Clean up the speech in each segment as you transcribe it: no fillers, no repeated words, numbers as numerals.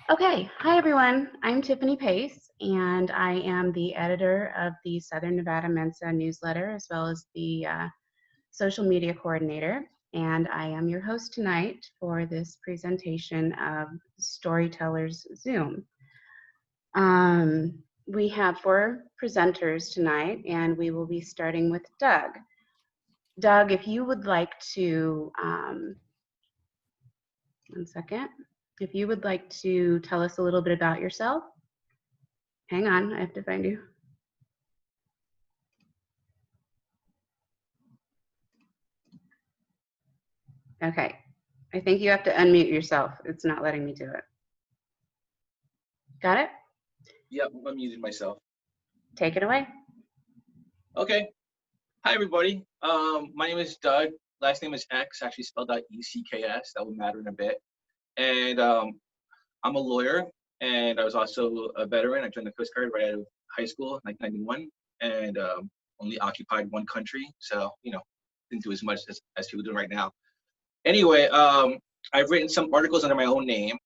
Okay, hi everyone. I'm Tiffany Pace, and I am the editor of the Southern Nevada Mensa newsletter, as well as the social media coordinator. And I am your host tonight for this presentation of Storyteller's Zoom. We have 4 presenters tonight, and we will be starting with Doug. Doug, if you would like to, one second. If you would like to tell us a little bit about yourself. Hang on, I have to find you. Okay, I think you have to unmute yourself. It's not letting me do it. Got it? Yep, I'm muting myself. Take it away. Okay. Hi, everybody. My name is Doug. Last name is Ecks, actually spelled out E-C-K-S. That will matter in a bit. And I'm a lawyer, and I was also a veteran. I joined the Coast Guard right out of high school in 1991, and only occupied one country. So, didn't do as much as people do right now. Anyway, I've written some articles under my own name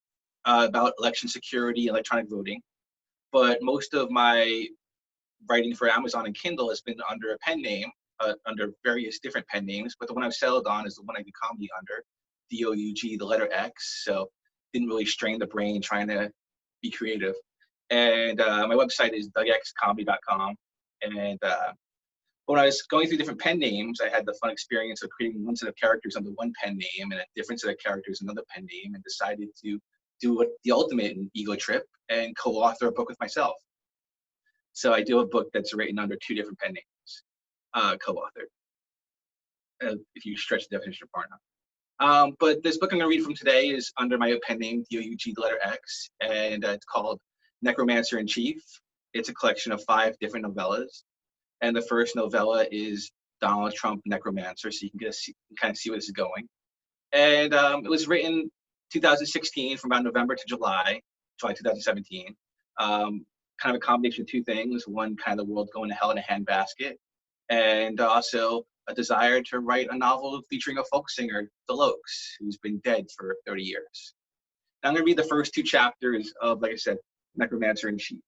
about election security, electronic voting. But most of my writing for Amazon and Kindle has been under a pen name, under various different pen names. But the one I've settled on is the one I do comedy under, D-O-U-G, the letter X. So didn't really strain the brain trying to be creative. And my website is dougxcomedy.com. And when I was going through different pen names, I had the fun experience of creating one set of characters under one pen name and a different set of characters another pen name, and decided to do the ultimate ego trip and co-author a book with myself. So I do a book that's written under 2 different pen names, co-authored, if you stretch the definition far enough. But this book I'm going to read from today is under my pen name, D-O-U-G, the letter X, and it's called Necromancer in Chief. It's a collection of 5 different novellas. And the first novella is Donald Trump Necromancer, so you can kind of see where this is going. And it was written 2016 from about November to July 2017. Kind of a combination of 2 things. One, kind of the world going to hell in a handbasket, and also a desire to write a novel featuring a folk singer, Phil Oakes, who's been dead for 30 years. Now I'm going to read the first 2 chapters of, like I said, Necromancer in Chief,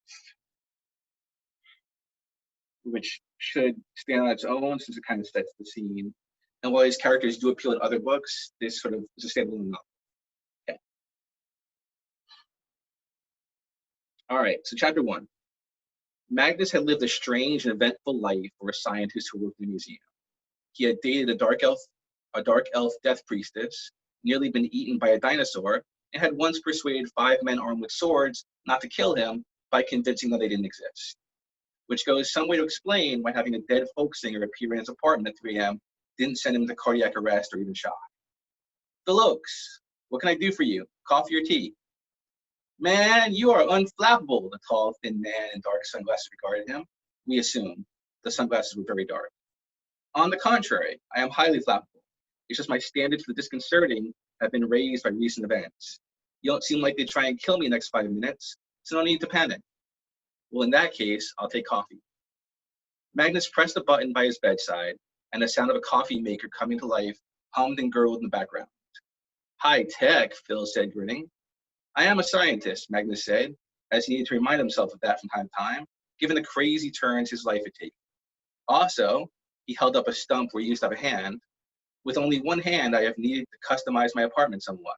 which should stand on its own since it kind of sets the scene. And while these characters do appeal in other books, this sort of is a standalone novel. Okay. All right, so chapter 1. Magnus had lived a strange and eventful life for a scientist who worked in a museum. He had dated a dark elf death priestess, nearly been eaten by a dinosaur, and had once persuaded 5 men armed with swords not to kill him by convincing them they didn't exist. Which goes some way to explain why having a dead folk singer appear in his apartment at 3 a.m. didn't send him into cardiac arrest or even shock. Phil Oakes, what can I do for you? Coffee or tea? Man, you are unflappable, the tall, thin man in dark sunglasses regarded him. We assumed. The sunglasses were very dark. On the contrary, I am highly flappable. It's just my standards for disconcerting have been raised by recent events. You don't seem like they'd try and kill me in the next 5 minutes, so no need to panic. Well, in that case, I'll take coffee. Magnus pressed a button by his bedside, and the sound of a coffee maker coming to life hummed and gurgled in the background. High tech, Phil said, grinning. I am a scientist, Magnus said, as he needed to remind himself of that from time to time, given the crazy turns his life had taken. Also, he held up a stump where he used to have a hand. With only one hand, I have needed to customize my apartment somewhat.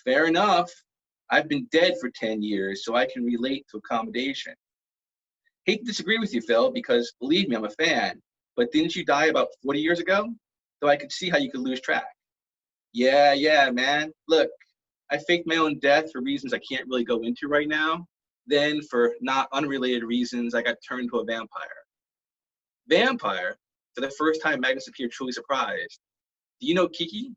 Fair enough. I've been dead for 10 years, so I can relate to accommodation. Hate to disagree with you, Phil, because believe me, I'm a fan, but didn't you die about 40 years ago? Though I could see how you could lose track. Yeah, man. Look, I faked my own death for reasons I can't really go into right now. Then, for not unrelated reasons, I got turned into a vampire. Vampire? For the first time, Magnus appeared truly surprised. Do you know Kiki?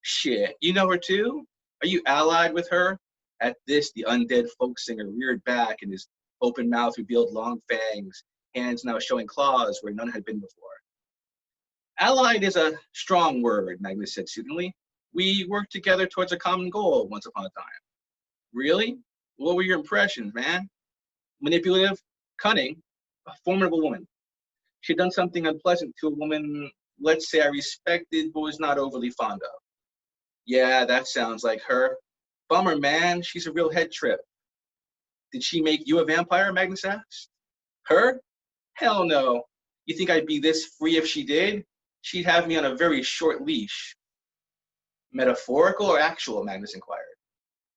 Shit, you know her too? Are you allied with her? At this, the undead folk singer reared back, and his open mouth revealed long fangs, hands now showing claws where none had been before. Allied is a strong word, Magnus said soothingly. We worked together towards a common goal once upon a time. Really? What were your impressions, man? Manipulative, cunning, a formidable woman. She had done something unpleasant to a woman let's say I respected but was not overly fond of. Yeah, that sounds like her. Bummer, man. She's a real head trip. Did she make you a vampire? Magnus asked. Her? Hell no. You think I'd be this free if she did? She'd have me on a very short leash. Metaphorical or actual? Magnus inquired.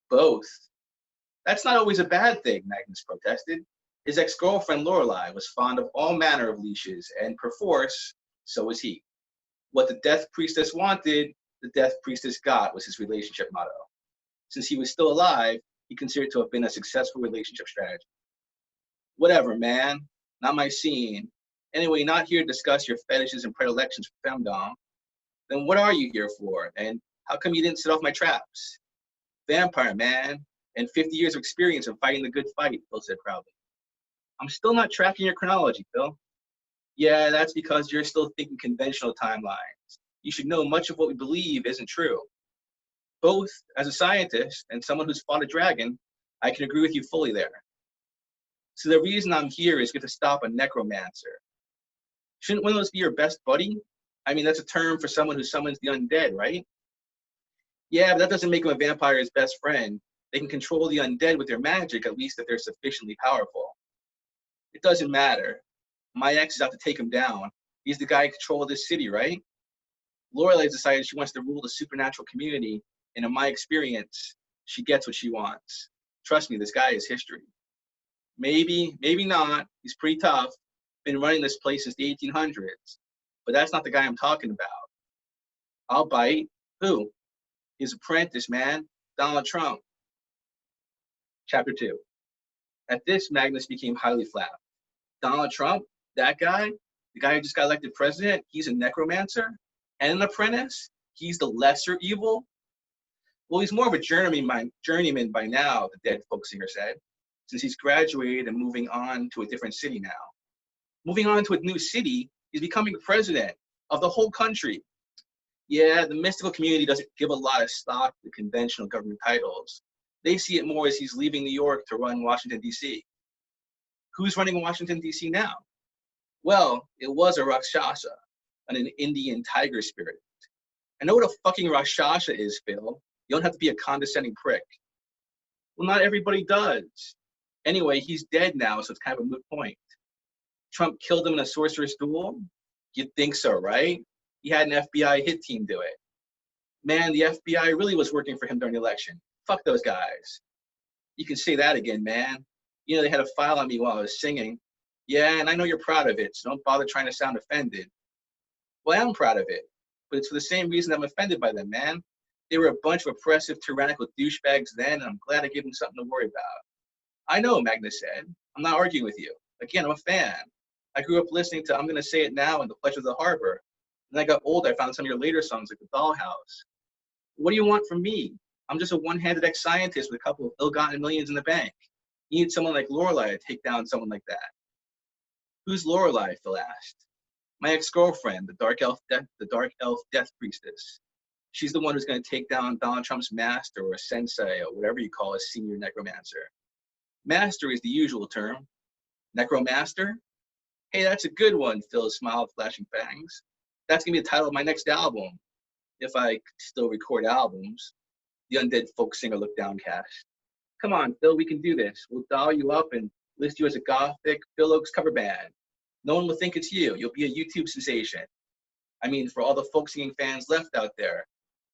Both. That's not always a bad thing, Magnus protested. His ex-girlfriend Lorelei was fond of all manner of leashes, and perforce, so was he. What the Death Priestess wanted, the Death Priestess got, was his relationship motto. Since he was still alive, he considered it to have been a successful relationship strategy. Whatever, man. Not my scene. Anyway, not here to discuss your fetishes and predilections for femdom. Then what are you here for? And how come you didn't set off my traps? Vampire, man. And 50 years of experience in fighting the good fight, Phil said proudly. I'm still not tracking your chronology, Phil. Yeah, that's because you're still thinking conventional timelines. You should know much of what we believe isn't true. Both as a scientist and someone who's fought a dragon, I can agree with you fully there. So the reason I'm here is to stop a necromancer. Shouldn't one of those be your best buddy? I mean, that's a term for someone who summons the undead, right? Yeah, but that doesn't make him a vampire's best friend. They can control the undead with their magic, at least if they're sufficiently powerful. It doesn't matter. My ex is out to take him down. He's the guy in control of this city, right? Lorelai's decided she wants to rule the supernatural community, and in my experience, she gets what she wants. Trust me, this guy is history. Maybe, maybe not. He's pretty tough. Been running this place since the 1800s. But that's not the guy I'm talking about. I'll bite. Who? His apprentice, man. Donald Trump. Chapter 2. At this, Magnus became highly flat. Donald Trump? That guy? The guy who just got elected president? He's a necromancer? And an apprentice? He's the lesser evil? Well, he's more of a journeyman by now, the dead folk singer said, since he's graduated and moving on to a different city now. Moving on to a new city, he's becoming president of the whole country. Yeah, the mystical community doesn't give a lot of stock to conventional government titles. They see it more as he's leaving New York to run Washington, D.C. Who's running Washington, D.C. now? Well, it was a Rakshasa, an Indian tiger spirit. I know what a fucking Rakshasa is, Phil. You don't have to be a condescending prick. Well, not everybody does. Anyway, he's dead now, so it's kind of a moot point. Trump killed him in a sorceress duel? You'd think so, right? He had an FBI hit team do it. Man, the FBI really was working for him during the election. Fuck those guys. You can say that again, man. You know, they had a file on me while I was singing. Yeah, and I know you're proud of it, so don't bother trying to sound offended. Well, I am proud of it, but it's for the same reason I'm offended by them, man. They were a bunch of oppressive, tyrannical douchebags then, and I'm glad I gave them something to worry about. I know, Magnus said. I'm not arguing with you. Again, I'm a fan. I grew up listening to I'm Gonna Say It Now and The Pledge of the Harbor. When I got older, I found some of your later songs like The Dollhouse. What do you want from me? I'm just a one-handed ex-scientist with a couple of ill-gotten millions in the bank. You need someone like Lorelei to take down someone like that. Who's Lorelei? Phil asked. My ex-girlfriend, the dark elf death priestess. She's the one who's going to take down Donald Trump's master or sensei or whatever you call a senior necromancer. Master is the usual term. Necromaster? Hey, that's a good one, Phil smiled, flashing fangs. That's going to be the title of my next album, if I still record albums. The undead folk singer looked downcast. Come on, Phil, we can do this. We'll doll you up and list you as a gothic Phil Oaks cover band. No one will think it's you. You'll be a YouTube sensation. I mean, for all the folk singing fans left out there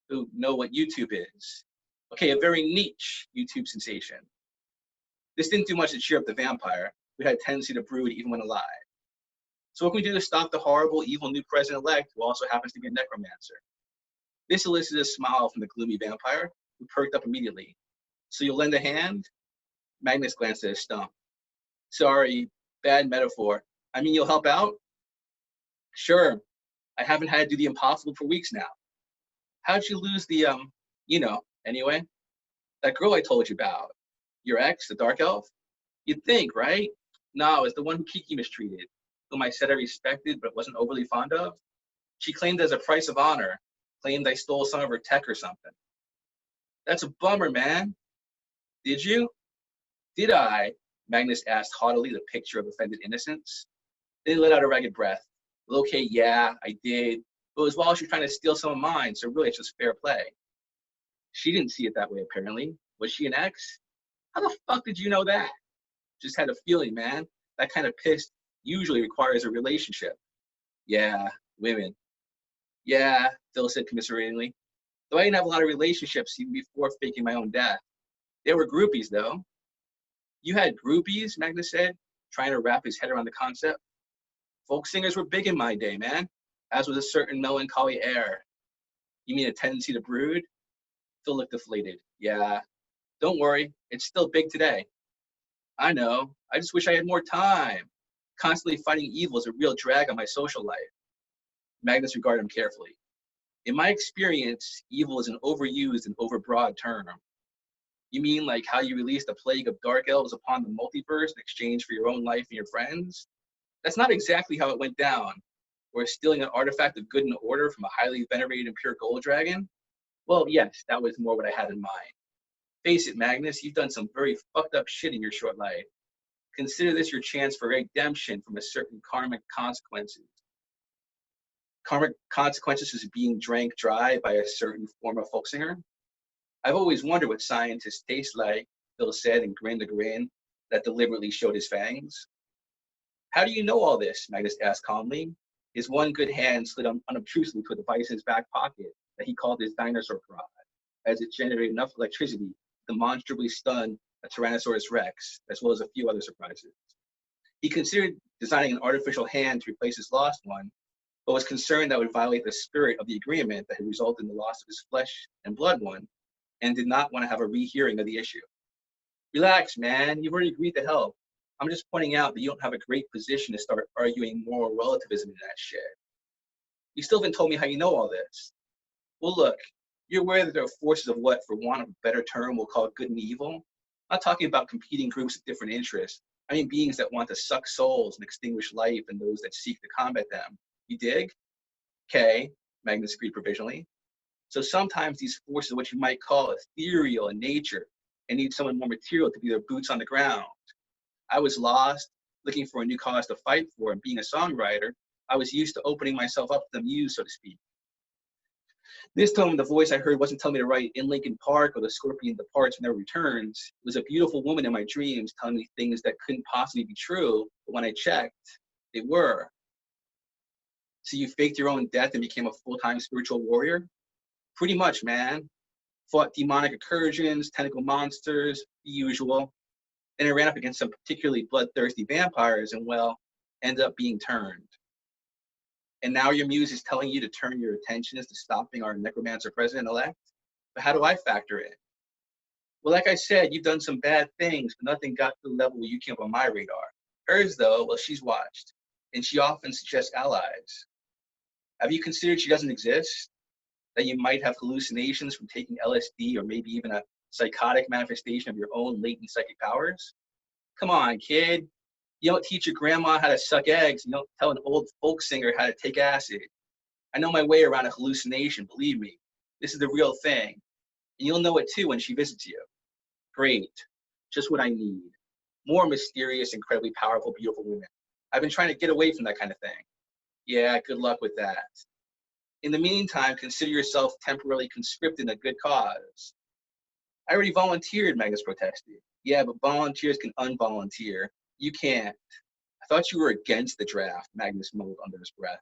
who know what YouTube is. Okay, a very niche YouTube sensation. This didn't do much to cheer up the vampire, who had a tendency to brood even when alive. So what can we do to stop the horrible, evil new president-elect who also happens to be a necromancer? This elicited a smile from the gloomy vampire, who perked up immediately. So you'll lend a hand? Magnus glanced at his stump. Sorry, bad metaphor. I mean, you'll help out? Sure. I haven't had to do the impossible for weeks now. How'd you lose the, anyway? That girl I told you about. Your ex, the dark elf? You'd think, right? No, it's the one who Kiki mistreated, whom I said I respected but wasn't overly fond of. She claimed as a price of honor, claimed I stole some of her tech or something. That's a bummer, man. Did you? Did I? Magnus asked haughtily, the picture of offended innocence. Then he let out a ragged breath. Well, okay, yeah, I did. But it was while she was trying to steal some of mine, so really it's just fair play. She didn't see it that way, apparently. Was she an ex? How the fuck did you know that? Just had a feeling, man. That kind of piss usually requires a relationship. Yeah, women. Yeah, Phil said commiseratingly. Though I didn't have a lot of relationships even before faking my own death. They were groupies, though. You had groupies, Magnus said, trying to wrap his head around the concept. Folk singers were big in my day, man, as was a certain melancholy air. You mean a tendency to brood? Phil looked deflated. Yeah, don't worry, it's still big today. I know, I just wish I had more time. Constantly fighting evil is a real drag on my social life. Magnus regarded him carefully. In my experience, evil is an overused and overbroad term. You mean like how you released a plague of dark elves upon the multiverse in exchange for your own life and your friends? That's not exactly how it went down. Or stealing an artifact of good and order from a highly venerated and pure gold dragon? Well, yes, that was more what I had in mind. Face it, Magnus, you've done some very fucked up shit in your short life. Consider this your chance for redemption from a certain karmic consequences. Karmic consequences is being drank dry by a certain form of folk singer. I've always wondered what scientists taste like, Phil said and grinned a grin that deliberately showed his fangs. How do you know all this? Magnus asked calmly. His one good hand slid unobtrusively to a device in his back pocket that he called his dinosaur prod, as it generated enough electricity to demonstrably stun a Tyrannosaurus Rex, as well as a few other surprises. He considered designing an artificial hand to replace his lost one, but was concerned that would violate the spirit of the agreement that had resulted in the loss of his flesh and blood one, and did not want to have a rehearing of the issue. Relax, man, you've already agreed to help. I'm just pointing out that you don't have a great position to start arguing moral relativism in that shit. You still haven't told me how you know all this. Well, look, you're aware that there are forces of what, for want of a better term, we'll call good and evil. I'm not talking about competing groups with different interests. I mean beings that want to suck souls and extinguish life and those that seek to combat them. You dig? Okay, Magnus agreed provisionally. So sometimes these forces are what you might call ethereal in nature and need someone more material to be their boots on the ground. I was lost, looking for a new cause to fight for, and being a songwriter, I was used to opening myself up to the muse, so to speak. This time, the voice I heard wasn't telling me to write In Lincoln Park or The Scorpion Departs and Never Returns. It was a beautiful woman in my dreams telling me things that couldn't possibly be true, but when I checked, they were. So you faked your own death and became a full-time spiritual warrior? Pretty much, man. Fought demonic incursions, tentacle monsters, the usual. Then I ran up against some particularly bloodthirsty vampires and, well, ended up being turned. And now your muse is telling you to turn your attentions to stopping our necromancer president-elect? But how do I factor in? Well, like I said, you've done some bad things, but nothing got to the level where you came up on my radar. Hers, though, well, she's watched. And she often suggests allies. Have you considered she doesn't exist? That you might have hallucinations from taking LSD or maybe even a psychotic manifestation of your own latent psychic powers? Come on, kid. You don't teach your grandma how to suck eggs. You don't tell an old folk singer how to take acid. I know my way around a hallucination, believe me. This is the real thing. And you'll know it too when she visits you. Great. Just what I need. More mysterious, incredibly powerful, beautiful women. I've been trying to get away from that kind of thing. Yeah, good luck with that. In the meantime, consider yourself temporarily conscripted in a good cause. I already volunteered, Magnus protested. Yeah, but volunteers can unvolunteer. You can't. I thought you were against the draft, Magnus mumbled under his breath.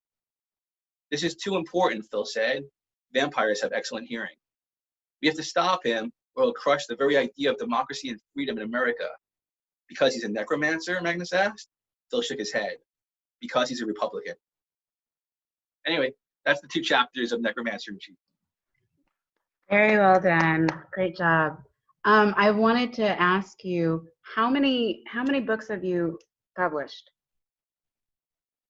This is too important, Phil said. Vampires have excellent hearing. We have to stop him, or he'll crush the very idea of democracy and freedom in America. Because he's a necromancer, Magnus asked. Phil shook his head. Because he's a Republican. Anyway, that's the 2 chapters of Necromancer in Chief. Very well done. Great job. I wanted to ask you, how many books have you published?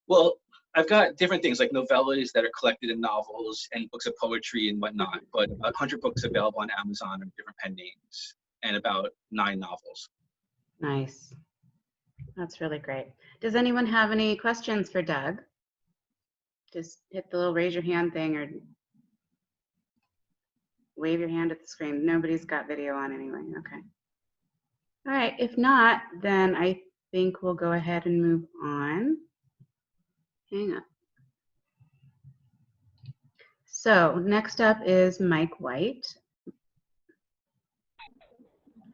Well, I've got different things like novellas that are collected in novels and books of poetry and whatnot, but about 100 books available on Amazon under different pen names and about 9 novels. Nice. That's really great. Does anyone have any questions for Doug? Just hit the little raise your hand thing or wave your hand at the screen. Nobody's got video on anyway. Okay. All right. If not, then I think we'll go ahead and move on. Hang on. So next up is Mike White.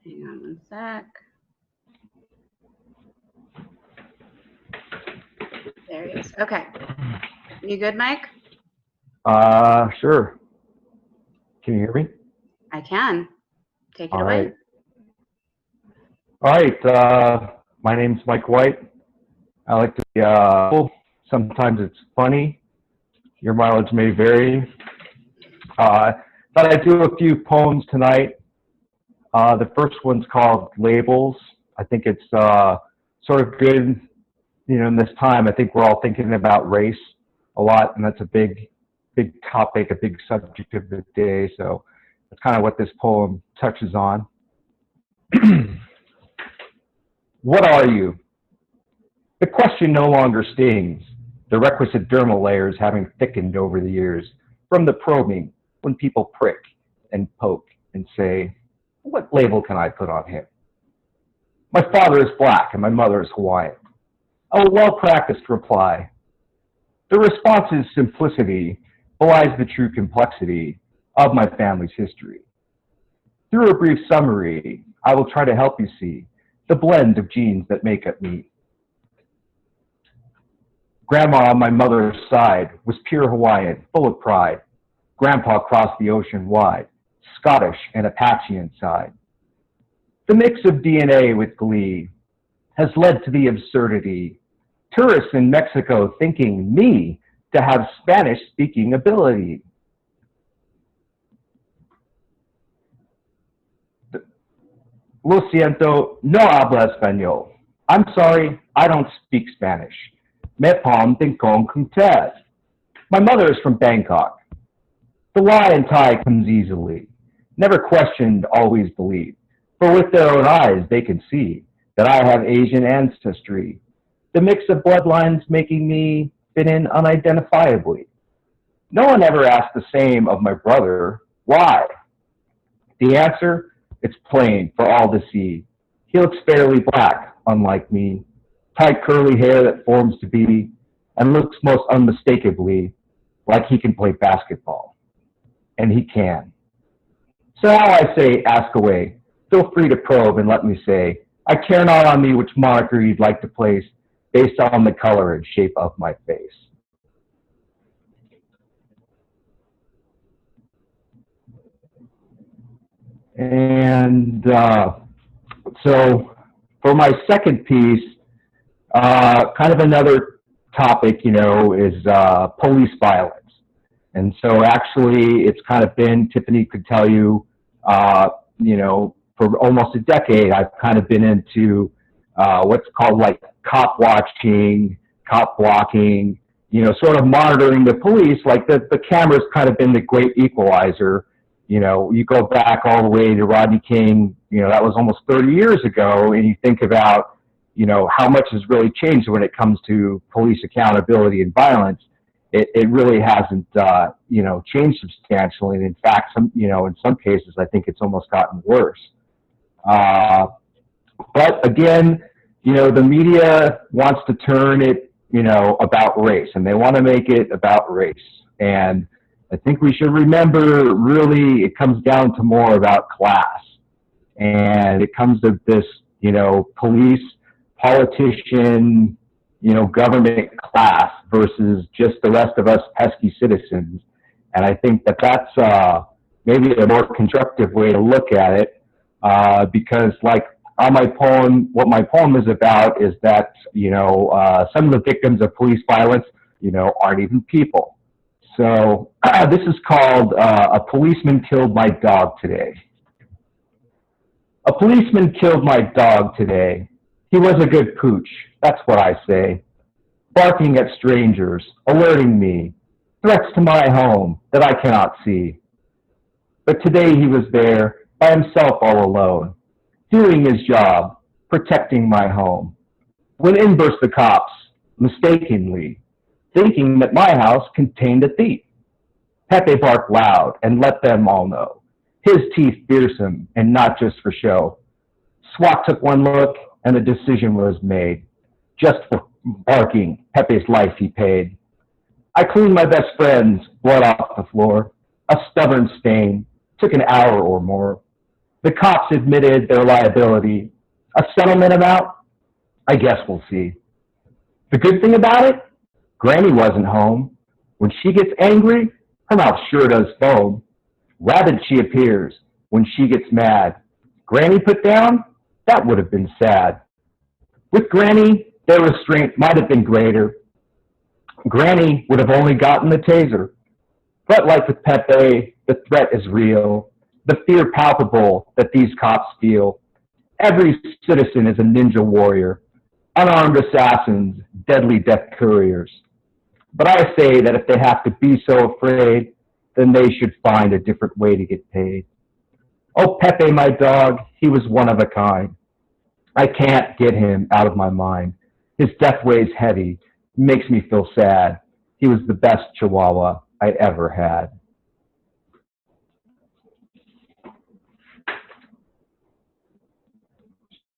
Hang on one sec. There he is. Okay. You good, Mike? Sure. Can you hear me? I can. Take it All away. right. All right. My name's Mike White. I like to be, sometimes it's funny. Your mileage may vary. Thought I'd do a few poems tonight. The first one's called Labels. I think it's sort of good, in this time. I think we're all thinking about race a lot, and that's a big topic, a big subject of the day. So that's kind of what this poem touches on. What are you? The question no longer stings, the requisite dermal layers having thickened over the years from the probing when people prick and poke and say, what label can I put on him? My father is black and my mother is Hawaiian. A well-practiced reply. The response's simplicity belies the true complexity of my family's history. Through a brief summary, I will try to help you see the blend of genes that make up me. Grandma on my mother's side was pure Hawaiian, full of pride. Grandpa crossed the ocean wide, Scottish and Apache inside. The mix of DNA with glee has led to the absurdity. Tourists in Mexico thinking me to have Spanish-speaking ability. Lo siento, no habla español. I'm sorry, I don't speak Spanish. Me pom ting con usted. My mother is from Bangkok. The lie and tie comes easily. Never questioned, always believed. For with their own eyes they can see that I have Asian ancestry. The mix of bloodlines making me fit in unidentifiably. No one ever asked the same of my brother. Why? The answer? It's plain for all to see. He looks fairly black, unlike me. Tight curly hair that forms to be, and looks most unmistakably like he can play basketball. And he can. So now I say, ask away. Feel free to probe and let me say, I care not on me which moniker you'd like to place based on the color and shape of my face. And so for my second piece, kind of another topic, is police violence. And so actually it's kind of been, Tiffany could tell you, for almost a decade, I've kind of been into what's called like cop watching, cop blocking, sort of monitoring the police. Like the camera's kind of been the great equalizer. You go back all the way to Rodney King, that was almost 30 years ago, and you think about, how much has really changed when it comes to police accountability and violence. It really hasn't, changed substantially. And in fact, in some cases, I think it's almost gotten worse. But again, the media wants to turn it, about race, and they want to make it about race. And I think we should remember, really, it comes down to more about class. And it comes to this, police, politician, government class versus just the rest of us pesky citizens. And I think that that's maybe a more constructive way to look at it, because like on my poem, what my poem is about is that, some of the victims of police violence, aren't even people. So this is called A Policeman Killed My Dog Today. A policeman killed my dog today. He was a good pooch, that's what I say. Barking at strangers, alerting me, threats to my home that I cannot see. But today he was there, by himself all alone, doing his job, protecting my home. When in burst the cops, mistakenly, thinking that my house contained a thief. Pepe barked loud and let them all know. His teeth fearsome and not just for show. SWAT took one look and a decision was made. Just for barking, Pepe's life he paid. I cleaned my best friend's blood off the floor. A stubborn stain. Took an hour or more. The cops admitted their liability. A settlement amount? I guess we'll see. The good thing about it? Granny wasn't home. When she gets angry, her mouth sure does foam. Rabid she appears when she gets mad. Granny put down? That would have been sad. With Granny, their restraint might have been greater. Granny would have only gotten the taser. But like with Pepe, the threat is real. The fear palpable that these cops feel. Every citizen is a ninja warrior. Unarmed assassins, deadly death couriers. But I say that if they have to be so afraid, then they should find a different way to get paid. Oh, Pepe, my dog, he was one of a kind. I can't get him out of my mind. His death weighs heavy, makes me feel sad. He was the best Chihuahua I ever had.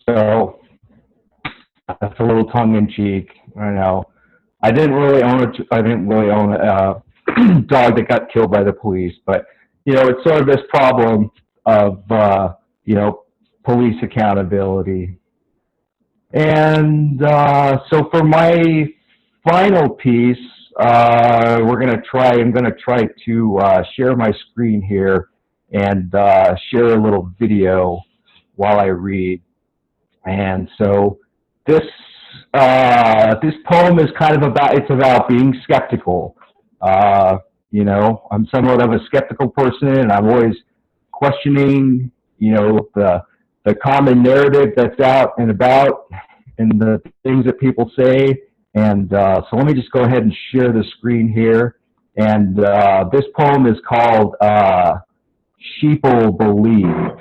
So that's a little tongue in cheek. I know. I didn't really own a dog that got killed by the police, but it's sort of this problem of police accountability. And so for my final piece, I'm going to try to share my screen here and share a little video while I read. And so this poem is about being skeptical. I'm somewhat of a skeptical person, and I'm always questioning, the common narrative that's out and about and the things that people say. And so let me just go ahead and share the screen here. And this poem is called Sheeple Believe.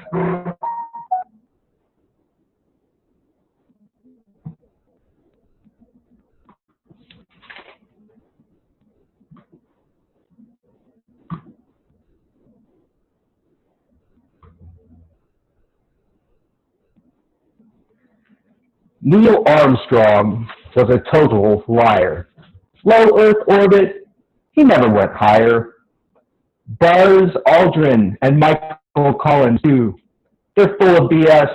Neil Armstrong was a total liar. Low Earth orbit, he never went higher. Buzz Aldrin and Michael Collins, too. They're full of BS.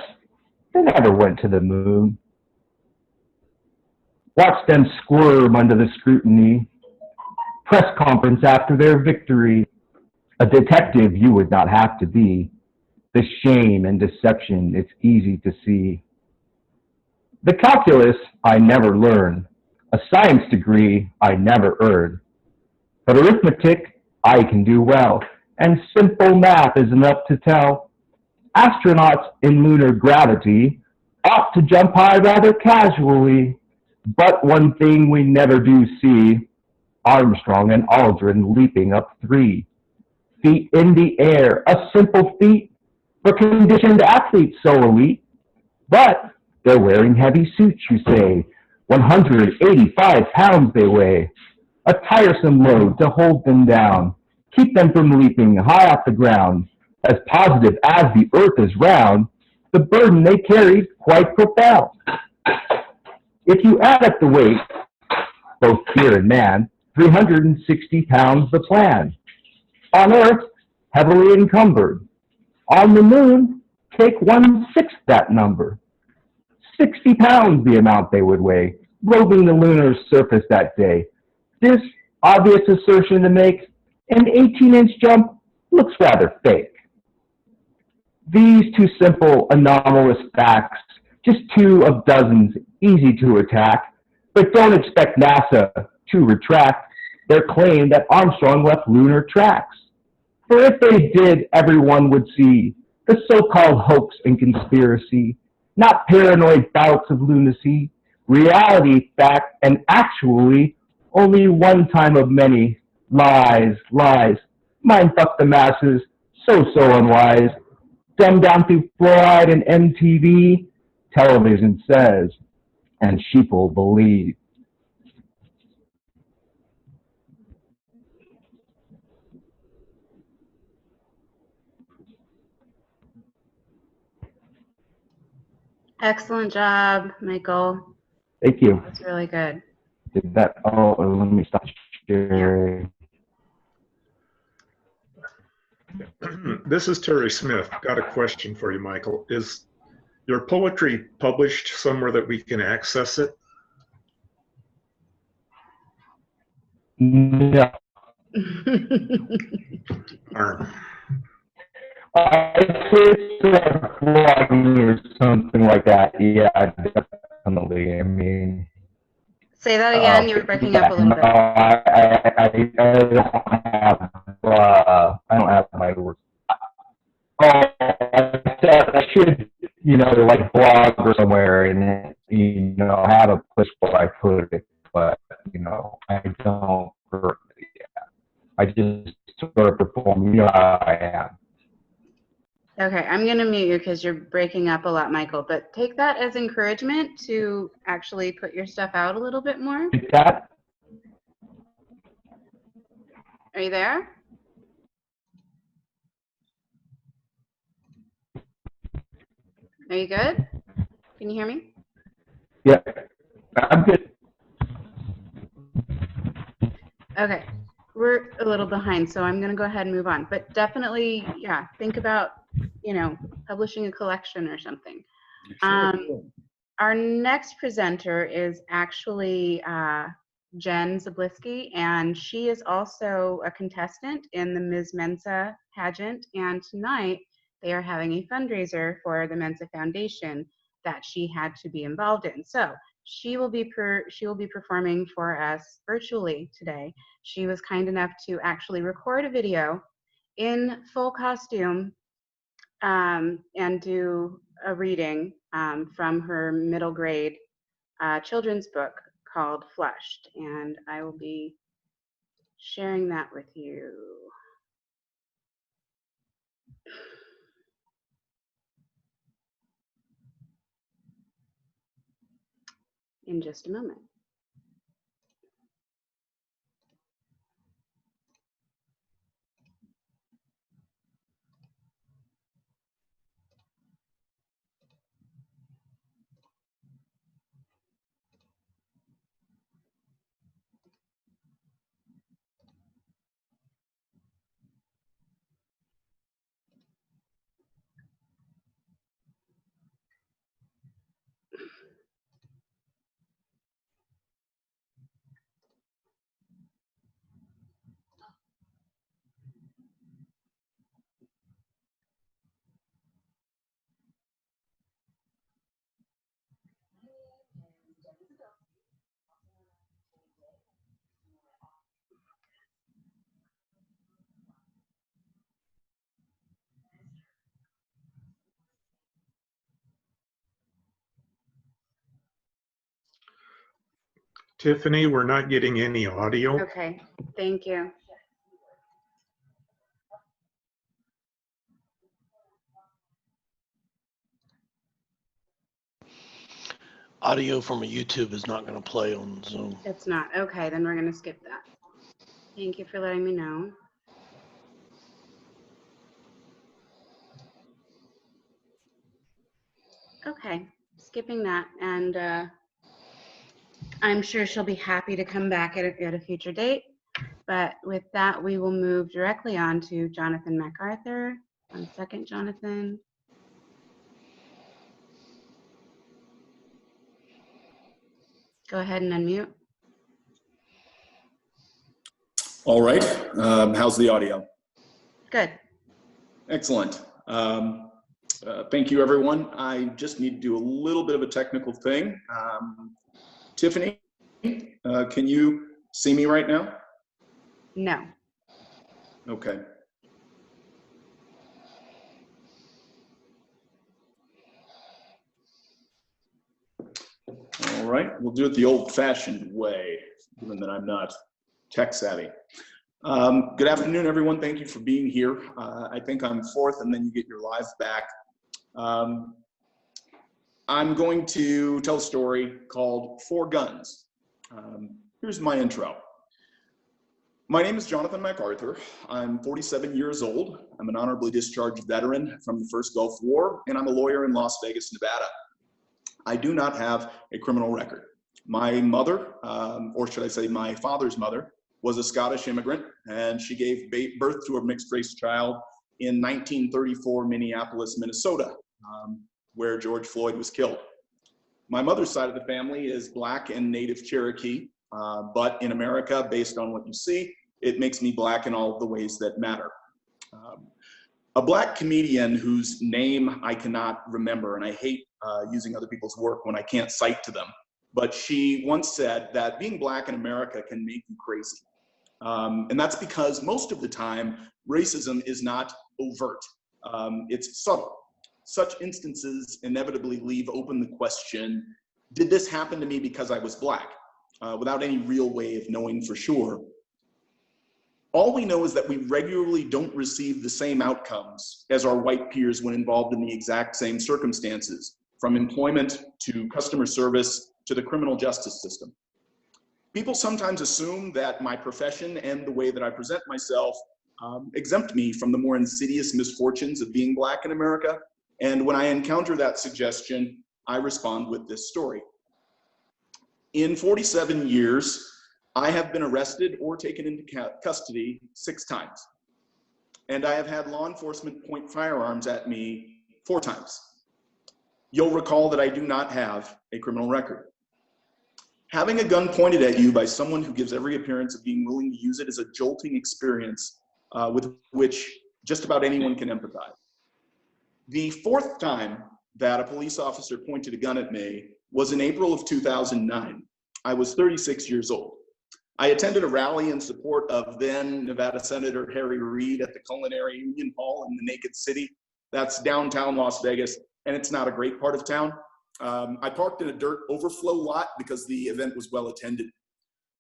They never went to the moon. Watch them squirm under the scrutiny. Press conference after their victory. A detective you would not have to be. The shame and deception, it's easy to see. The calculus I never learned. A science degree I never earned. But arithmetic I can do well, and simple math is enough to tell. Astronauts in lunar gravity ought to jump high rather casually. But one thing we never do see, Armstrong and Aldrin leaping up 3 feet in the air, a simple feat for conditioned athletes so elite. But they're wearing heavy suits, you say. 185 pounds they weigh. A tiresome load to hold them down. Keep them from leaping high off the ground. As positive as the earth is round, the burden they carry quite profound. If you add up the weight, both deer and man, 360 pounds the plan. On Earth, heavily encumbered. On the moon, take 1/6 that number. 60 pounds the amount they would weigh, roving the lunar surface that day. This obvious assertion to make, an 18-inch jump looks rather fake. These two simple, anomalous facts, just 2 of dozens, easy to attack, but don't expect NASA to retract their claim that Armstrong left lunar tracks. For if they did, everyone would see the so-called hoax and conspiracy, not paranoid bouts of lunacy, reality, fact, and actually only one time of many. Lies, lies, mind fuck the masses, so unwise. Dumbed down through fluoride and MTV, television says, and sheeple believe. Excellent job, Michael. Thank you. That's really good. Did that? Oh, let me stop sharing. This is Terry Smith. Got a question for you, Michael. Is your poetry published somewhere that we can access it? No. Darn. It's blogging or something like that. Yeah, definitely. I mean, Say that again. You were breaking up a little no, bit. I don't have my words. Oh, I should, like blog or somewhere and, have a place where I put it, but, I don't. I just sort of perform, how I am. Okay, I'm going to mute you because you're breaking up a lot, Michael, but take that as encouragement to actually put your stuff out a little bit more. Is that? Are you there? Are you good? Can you hear me? Yeah, I'm good. Okay, we're a little behind, so I'm going to go ahead and move on. But definitely, yeah, think about, publishing a collection or something. Sure. Our next presenter is actually Jen Zablisky, and she is also a contestant in the Ms. Mensa pageant. And tonight they are having a fundraiser for the Mensa Foundation that she had to be involved in. So she will be performing for us virtually today. She was kind enough to actually record a video in full costume and do a reading from her middle grade children's book called Flushed. And I will be sharing that with you in just a moment. Tiffany, we're not getting any audio. Okay, thank you. Audio from a YouTube is not going to play on Zoom. It's not. Okay, then we're going to skip that. Thank you for letting me know. Okay, skipping that. And I'm sure she'll be happy to come back at a future date. But with that, we will move directly on to Jonathan MacArthur. 1 second, Jonathan. Go ahead and unmute. All right. How's the audio? Good. Excellent. Thank you, everyone. I just need to do a little bit of a technical thing. Tiffany, can you see me right now? No. Okay. All right. We'll do it the old-fashioned way, given that I'm not tech savvy. Good afternoon, everyone. Thank you for being here. I think I'm fourth, and then you get your live back. I'm going to tell a story called Four Guns. Here's my intro. My name is Jonathan MacArthur. I'm 47 years old. I'm an honorably discharged veteran from the first Gulf War, and I'm a lawyer in Las Vegas, Nevada. I do not have a criminal record. My mother, or should I say my father's mother, was a Scottish immigrant, and she gave birth to a mixed-race child in 1934 Minneapolis, Minnesota, where George Floyd was killed. My mother's side of the family is Black and Native Cherokee, but in America, based on what you see, it makes me Black in all of the ways that matter. A Black comedian whose name I cannot remember, and I hate using other people's work when I can't cite to them, but she once said that being Black in America can make you crazy. And that's because most of the time, racism is not overt. It's subtle. Such instances inevitably leave open the question, did this happen to me because I was Black? Without any real way of knowing for sure. All we know is that we regularly don't receive the same outcomes as our white peers when involved in the exact same circumstances, from employment to customer service to the criminal justice system. People sometimes assume that my profession and the way that I present myself exempt me from the more insidious misfortunes of being Black in America. And when I encounter that suggestion, I respond with this story. In 47 years, I have been arrested or taken into custody 6 times. And I have had law enforcement point firearms at me 4 times. You'll recall that I do not have a criminal record. Having a gun pointed at you by someone who gives every appearance of being willing to use it is a jolting experience with which just about anyone can empathize. The 4th time that a police officer pointed a gun at me was in April of 2009. I was 36 years old. I attended a rally in support of then Nevada Senator Harry Reid at the Culinary Union Hall in the Naked City. That's downtown Las Vegas, and it's not a great part of town. I parked in a dirt overflow lot because the event was well attended.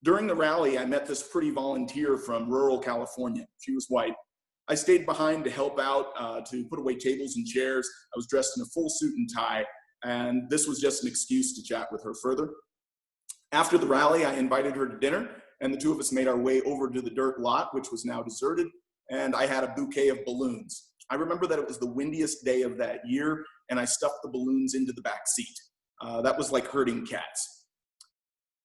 During the rally, I met this pretty volunteer from rural California. She was white. I stayed behind to help out, to put away tables and chairs. I was dressed in a full suit and tie, and this was just an excuse to chat with her further. After the rally, I invited her to dinner, and the 2 of us made our way over to the dirt lot, which was now deserted, and I had a bouquet of balloons. I remember that it was the windiest day of that year, and I stuffed the balloons into the back seat. That was like herding cats.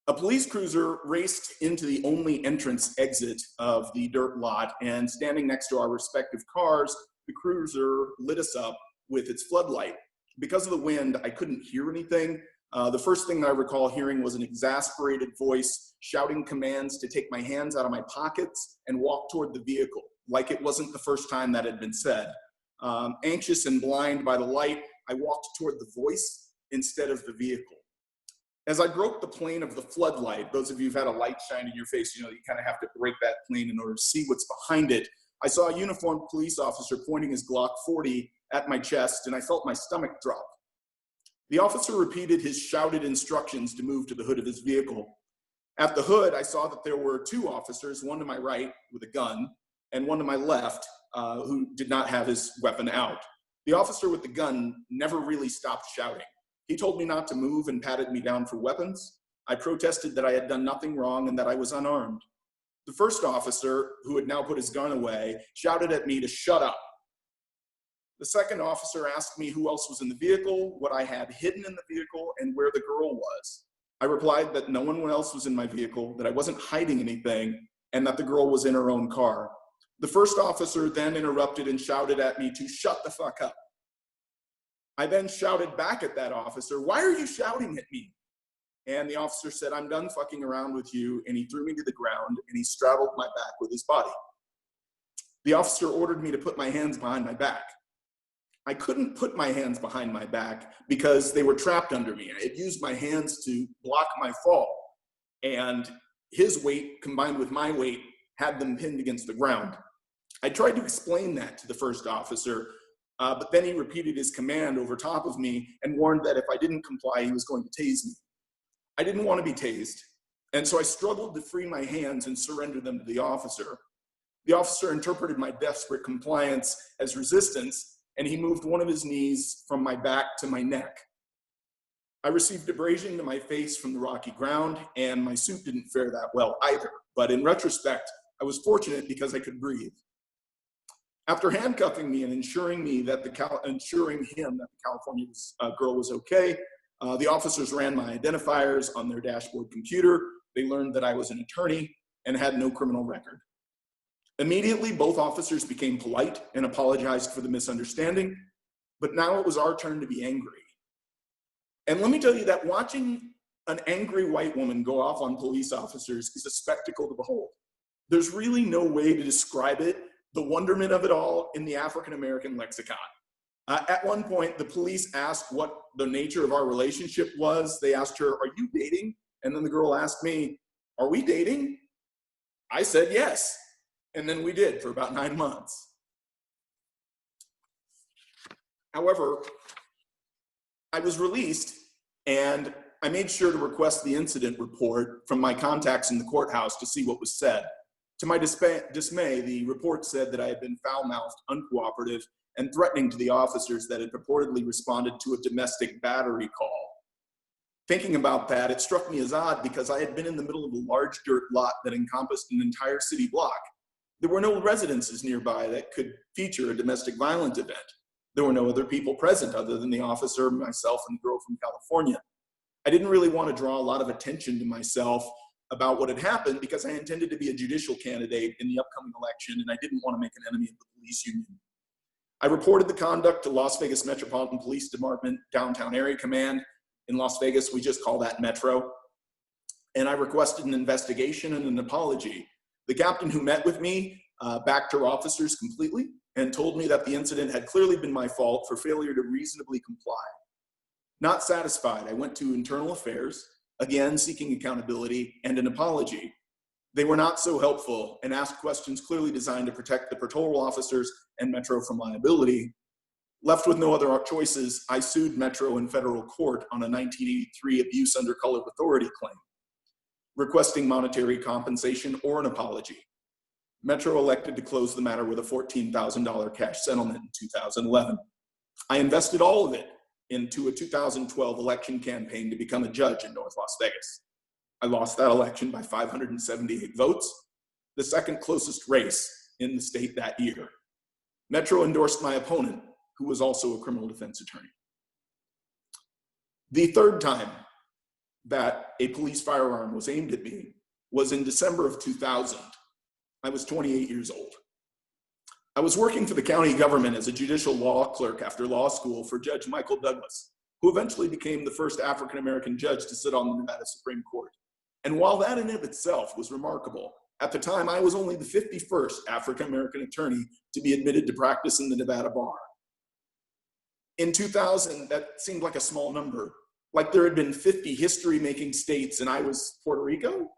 A police cruiser raced into the only entrance exit of the dirt lot, and standing next to our respective cars, the cruiser lit us up with its floodlight. Because of the wind, I couldn't hear anything. The first thing I recall hearing was an exasperated voice shouting commands to take my hands out of my pockets and walk toward the vehicle, like it wasn't the first time that had been said. Anxious and blind by the light, I walked toward the voice instead of the vehicle. As I broke the plane of the floodlight, those of you who've had a light shine in your face, you know, you kind of have to break that plane in order to see what's behind it. I saw a uniformed police officer pointing his Glock 40 at my chest, and I felt my stomach drop. The officer repeated his shouted instructions to move to the hood of his vehicle. At the hood, I saw that there were 2 officers, one to my right with a gun, and one to my left who did not have his weapon out. The officer with the gun never really stopped shouting. He told me not to move and patted me down for weapons. I protested that I had done nothing wrong and that I was unarmed. The first officer, who had now put his gun away, shouted at me to shut up. The second officer asked me who else was in the vehicle, what I had hidden in the vehicle, and where the girl was. I replied that no one else was in my vehicle, that I wasn't hiding anything, and that the girl was in her own car. The first officer then interrupted and shouted at me to shut the fuck up. I then shouted back at that officer, "Why are you shouting at me?" And the officer said, "I'm done fucking around with you," and he threw me to the ground and he straddled my back with his body. The officer ordered me to put my hands behind my back. I couldn't put my hands behind my back because they were trapped under me. I had used my hands to block my fall, and his weight combined with my weight had them pinned against the ground. I tried to explain that to the first officer, but then he repeated his command over top of me and warned that if I didn't comply, he was going to tase me. I didn't want to be tased, and so I struggled to free my hands and surrender them to the officer. The officer interpreted my desperate compliance as resistance, and he moved one of his knees from my back to my neck. I received abrasion to my face from the rocky ground, and my suit didn't fare that well either. But in retrospect, I was fortunate because I could breathe. After handcuffing me and ensuring him that the California girl was okay, the officers ran my identifiers on their dashboard computer. They learned that I was an attorney, and had no criminal record. Immediately, both officers became polite and apologized for the misunderstanding, but now it was our turn to be angry. And let me tell you that watching an angry white woman go off on police officers is a spectacle to behold. There's really no way to describe it, the wonderment of it all, in the African-American lexicon. At one point, the police asked what the nature of our relationship was. They asked her, "Are you dating?" And then the girl asked me, "Are we dating?" I said yes. And then we did for about 9 months. However, I was released, and I made sure to request the incident report from my contacts in the courthouse to see what was said. To my dismay, the report said that I had been foul-mouthed, uncooperative, and threatening to the officers that had purportedly responded to a domestic battery call. Thinking about that, it struck me as odd because I had been in the middle of a large dirt lot that encompassed an entire city block. There were no residences nearby that could feature a domestic violence event. There were no other people present other than the officer, myself, and the girl from California. I didn't really want to draw a lot of attention to myself about what had happened because I intended to be a judicial candidate in the upcoming election, and I didn't want to make an enemy of the police union. I reported the conduct to Las Vegas Metropolitan Police Department Downtown Area Command. In Las Vegas, we just call that Metro. And I requested an investigation and an apology. The captain who met with me backed her officers completely and told me that the incident had clearly been my fault for failure to reasonably comply. Not satisfied, I went to Internal Affairs, again seeking accountability and an apology. They were not so helpful and asked questions clearly designed to protect the patrol officers and Metro from liability. Left with no other choices, I sued Metro in federal court on a 1983 abuse under color of authority claim, requesting monetary compensation or an apology. Metro elected to close the matter with a $14,000 cash settlement in 2011. I invested all of it into a 2012 election campaign to become a judge in North Las Vegas. I lost that election by 578 votes, the second closest race in the state that year. Metro endorsed my opponent, who was also a criminal defense attorney. The third time that a police firearm was aimed at me was in December of 2000. I was 28 years old. I was working for the county government as a judicial law clerk after law school for Judge Michael Douglas, who eventually became the first African-American judge to sit on the Nevada Supreme Court. And while that in of itself was remarkable, at the time I was only the 51st African-American attorney to be admitted to practice in the Nevada bar. In 2000, that seemed like a small number, like there had been 50 history-making states and I was Puerto Rico.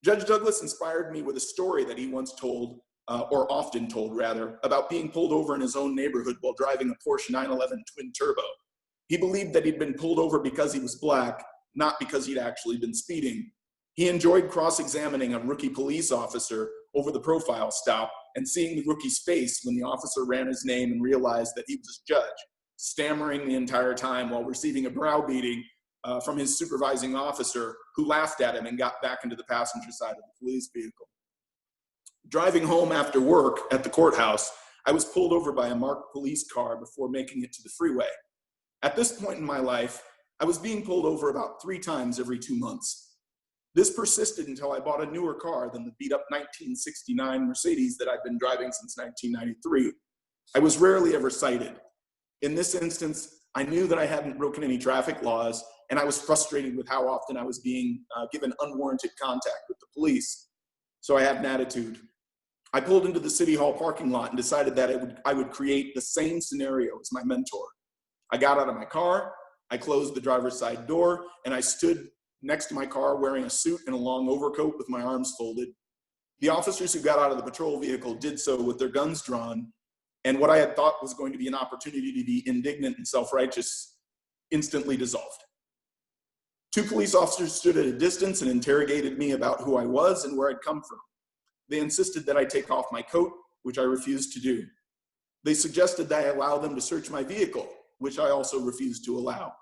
Judge Douglas inspired me with a story that he once told, or often told rather, about being pulled over in his own neighborhood while driving a Porsche 911 twin turbo. He believed that he'd been pulled over because he was black, not because he'd actually been speeding. He enjoyed cross-examining a rookie police officer over the profile stop and seeing the rookie's face when the officer ran his name and realized that he was a judge, stammering the entire time while receiving a browbeating from his supervising officer, who laughed at him and got back into the passenger side of the police vehicle. Driving home after work at the courthouse, I was pulled over by a marked police car before making it to the freeway. At this point in my life, I was being pulled over about 3 times every 2 months. This persisted until I bought a newer car than the beat-up 1969 Mercedes that I'd been driving since 1993. I was rarely ever cited. In this instance, I knew that I hadn't broken any traffic laws, and I was frustrated with how often I was being given unwarranted contact with the police. So I had an attitude. I pulled into the City Hall parking lot and decided that I would create the same scenario as my mentor. I got out of my car, I closed the driver's side door, and I stood next to my car wearing a suit and a long overcoat with my arms folded. The officers who got out of the patrol vehicle did so with their guns drawn, and what I had thought was going to be an opportunity to be indignant and self-righteous instantly dissolved. 2 police officers stood at a distance and interrogated me about who I was and where I'd come from. They insisted that I take off my coat, which I refused to do. They suggested that I allow them to search my vehicle, which I also refused to allow.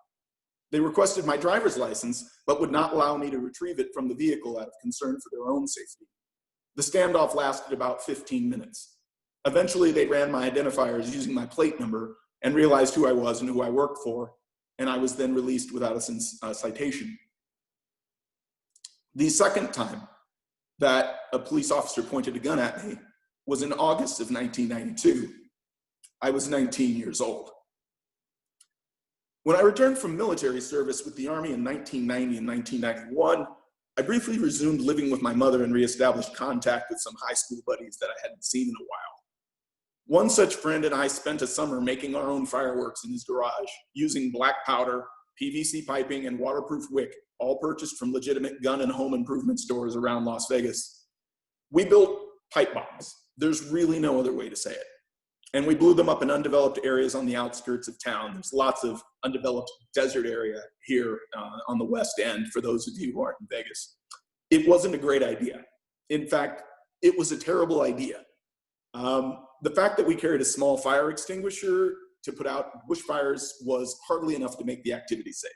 They requested my driver's license, but would not allow me to retrieve it from the vehicle out of concern for their own safety. The standoff lasted about 15 minutes. Eventually, they ran my identifiers using my plate number and realized who I was and who I worked for, and I was then released without a citation. The second time, that a police officer pointed a gun at me was in August of 1992. I was 19 years old. When I returned from military service with the Army in 1990 and 1991, I briefly resumed living with my mother and reestablished contact with some high school buddies that I hadn't seen in a while. One such friend and I spent a summer making our own fireworks in his garage, using black powder, PVC piping, and waterproof wick, all purchased from legitimate gun and home improvement stores around Las Vegas. We built pipe bombs. There's really no other way to say it. And we blew them up in undeveloped areas on the outskirts of town. There's lots of undeveloped desert area here on the West End, for those of you who aren't in Vegas. It wasn't a great idea. In fact, it was a terrible idea. The fact that we carried a small fire extinguisher to put out bushfires was hardly enough to make the activity safe.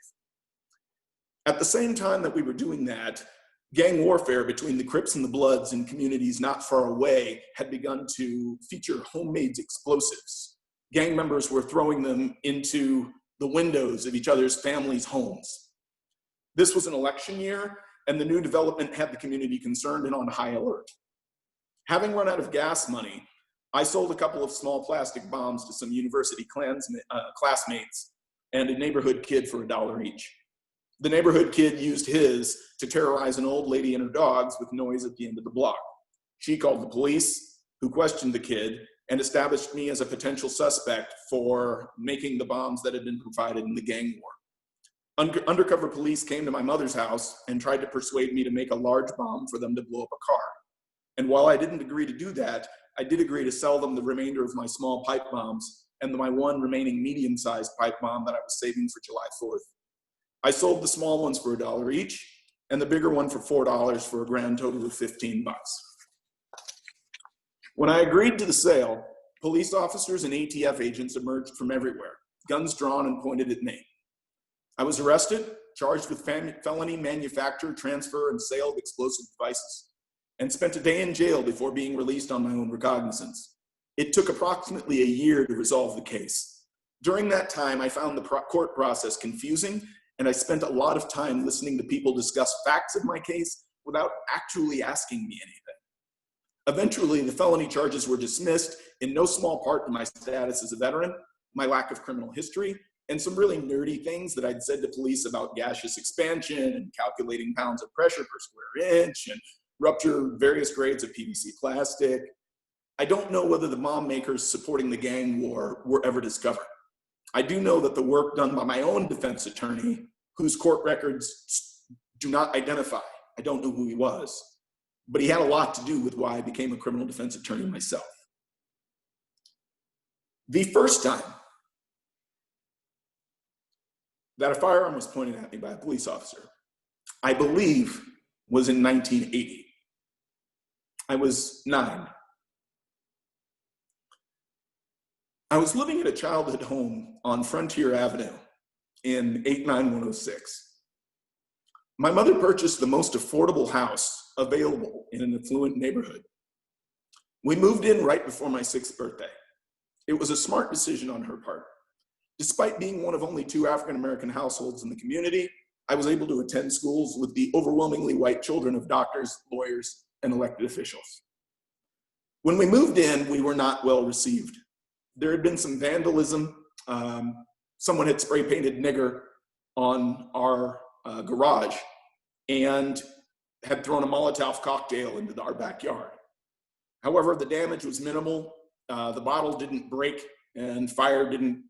At the same time that we were doing that, gang warfare between the Crips and the Bloods in communities not far away had begun to feature homemade explosives. Gang members were throwing them into the windows of each other's families' homes. This was an election year, and the new development had the community concerned and on high alert. Having run out of gas money, I sold a couple of small plastic bombs to some university classmates and a neighborhood kid for $1 each. The neighborhood kid used his to terrorize an old lady and her dogs with noise at the end of the block. She called the police, who questioned the kid and established me as a potential suspect for making the bombs that had been provided in the gang war. Undercover police came to my mother's house and tried to persuade me to make a large bomb for them to blow up a car. And while I didn't agree to do that, I did agree to sell them the remainder of my small pipe bombs and my one remaining medium-sized pipe bomb that I was saving for July 4th. I sold the small ones for $1 each, and the bigger one for $4 for a grand total of 15 bucks. When I agreed to the sale, police officers and ATF agents emerged from everywhere, guns drawn and pointed at me. I was arrested, charged with felony manufacture, transfer, and sale of explosive devices, and spent a day in jail before being released on my own recognizance. It took approximately a year to resolve the case. During that time, I found the court process confusing, and I spent a lot of time listening to people discuss facts of my case without actually asking me anything. Eventually, the felony charges were dismissed, in no small part to my status as a veteran, my lack of criminal history, and some really nerdy things that I'd said to police about gaseous expansion and calculating pounds of pressure per square inch and rupture various grades of PVC plastic. I don't know whether the bomb makers supporting the gang war were ever discovered. I do know that the work done by my own defense attorney, whose court records do not identify, I don't know who he was, but he had a lot to do with why I became a criminal defense attorney myself. The first time that a firearm was pointed at me by a police officer, I believe, was in 1980. I was 9. I was living at a childhood home on Frontier Avenue in 89106. My mother purchased the most affordable house available in an affluent neighborhood. We moved in right before my 6th birthday. It was a smart decision on her part. Despite being one of only 2 African-American households in the community, I was able to attend schools with the overwhelmingly white children of doctors, lawyers, and elected officials. When we moved in, we were not well received. There had been some vandalism. Someone had spray painted nigger on our garage and had thrown a Molotov cocktail into our backyard. However, the damage was minimal. The bottle didn't break and fire didn't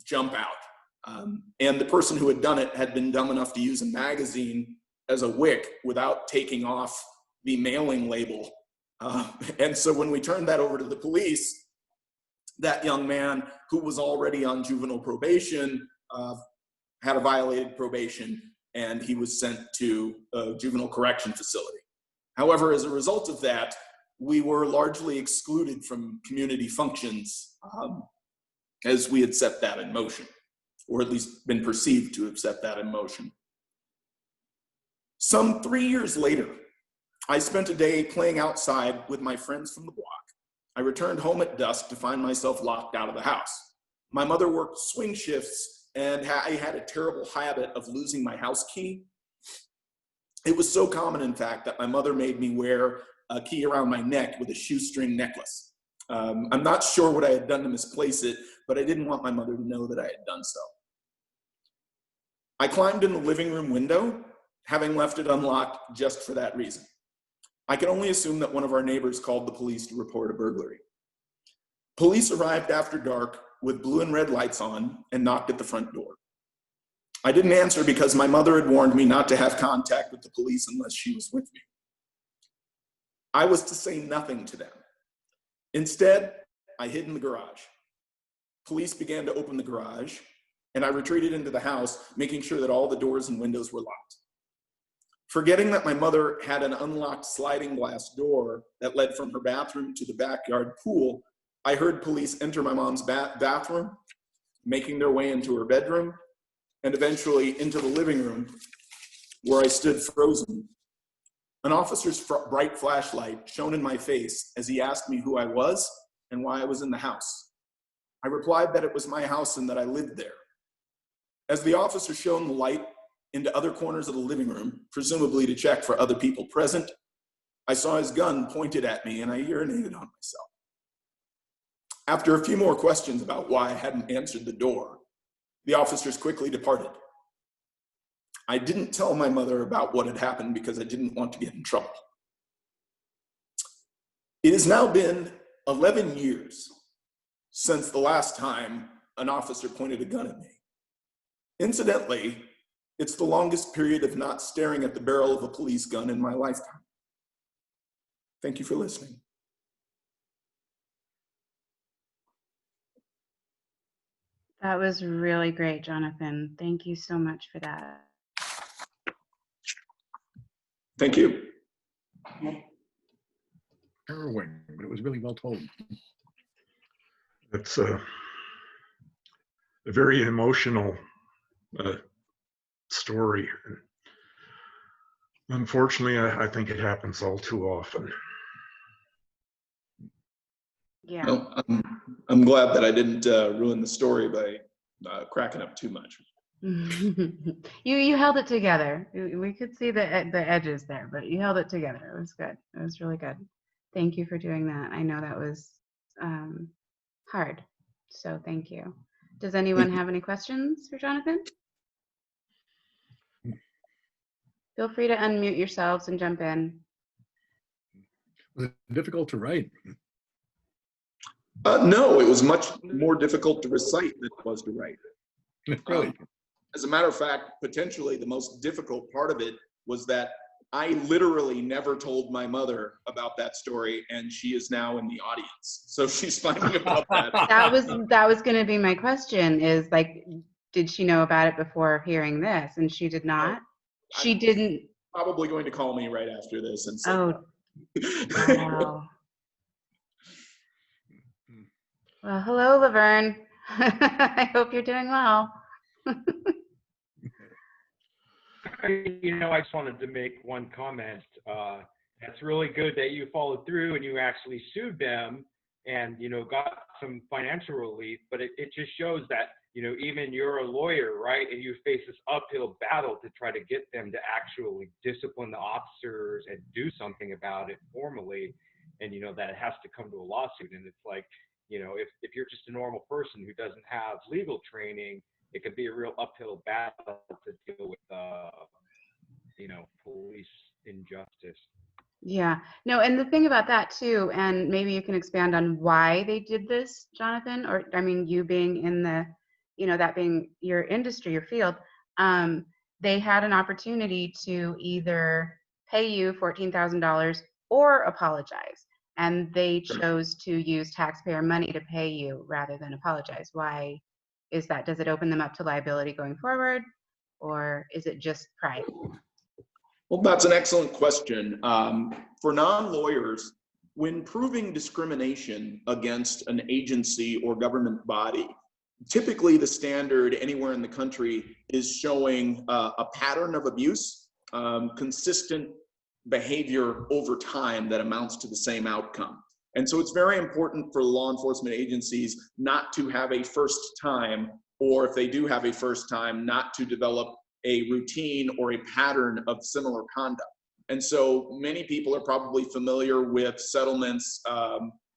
jump out. And the person who had done it had been dumb enough to use a magazine as a wick without taking off the mailing label. And so when we turned that over to the police, that young man, who was already on juvenile probation, had a violated probation, and he was sent to a juvenile correction facility. However, as a result of that, we were largely excluded from community functions as we had set that in motion, or at least been perceived to have set that in motion. Some 3 years later, I spent a day playing outside with my friends from the block. I returned home at dusk to find myself locked out of the house. My mother worked swing shifts, and I had a terrible habit of losing my house key. It was so common, in fact, that my mother made me wear a key around my neck with a shoestring necklace. I'm not sure what I had done to misplace it, but I didn't want my mother to know that I had done so. I climbed in the living room window, having left it unlocked just for that reason. I can only assume that one of our neighbors called the police to report a burglary. Police arrived after dark with blue and red lights on and knocked at the front door. I didn't answer because my mother had warned me not to have contact with the police unless she was with me. I was to say nothing to them. Instead, I hid in the garage. Police began to open the garage, and I retreated into the house, making sure that all the doors and windows were locked. Forgetting that my mother had an unlocked sliding glass door that led from her bathroom to the backyard pool, I heard police enter my mom's bathroom, making their way into her bedroom, and eventually into the living room, where I stood frozen. An officer's bright flashlight shone in my face as he asked me who I was and why I was in the house. I replied that it was my house and that I lived there. As the officer shone the light into other corners of the living room, presumably to check for other people present, I saw his gun pointed at me and I urinated on myself. After a few more questions about why I hadn't answered the door, the officers quickly departed. I didn't tell my mother about what had happened because I didn't want to get in trouble. It has now been 11 years since the last time an officer pointed a gun at me. Incidentally, it's the longest period of not staring at the barrel of a police gun in my lifetime. Thank you for listening. That was really great, Jonathan. Thank you so much for that. Thank you. Harrowing, but it was really well told. It's a very emotional story. Unfortunately, I think it happens all too often. Yeah. No, I'm glad that I didn't ruin the story by cracking up too much. You held it together. We could see the edges there, but you held it together. It was good. It was really good. Thank you for doing that. I know that was hard, so thank you. Does anyone have any questions for Jonathan? Feel free to unmute yourselves and jump in. Was it difficult to write? No, it was much more difficult to recite than it was to write. Really? As a matter of fact, potentially the most difficult part of it was that I literally never told my mother about that story, and she is now in the audience. So she's finding about that. That was going to be my question, is like, did she know about it before hearing this? And she did not? She didn't? Probably going to call me right after this and say, oh, wow. Well, hello, Laverne. I hope you're doing well. I just wanted to make one comment. That's really good that you followed through and you actually sued them and, got some financial relief, but it just shows that, even you're a lawyer, right? And you face this uphill battle to try to get them to actually discipline the officers and do something about it formally. And, that it has to come to a lawsuit. And it's like, if you're just a normal person who doesn't have legal training, it could be a real uphill battle to deal with, police injustice. Yeah, no, and the thing about that too, and maybe you can expand on why they did this, Jonathan, or I mean, you being in the, that being your industry, your field, they had an opportunity to either pay you $14,000 or apologize, and they chose to use taxpayer money to pay you rather than apologize. Why is that? Does it open them up to liability going forward, or is it just pride? Well, that's an excellent question. For non-lawyers, when proving discrimination against an agency or government body, typically the standard anywhere in the country is showing a pattern of abuse, consistent behavior over time that amounts to the same outcome. And so it's very important for law enforcement agencies not to have a first time, or if they do have a first time, not to develop a routine or a pattern of similar conduct. And so many people are probably familiar with settlements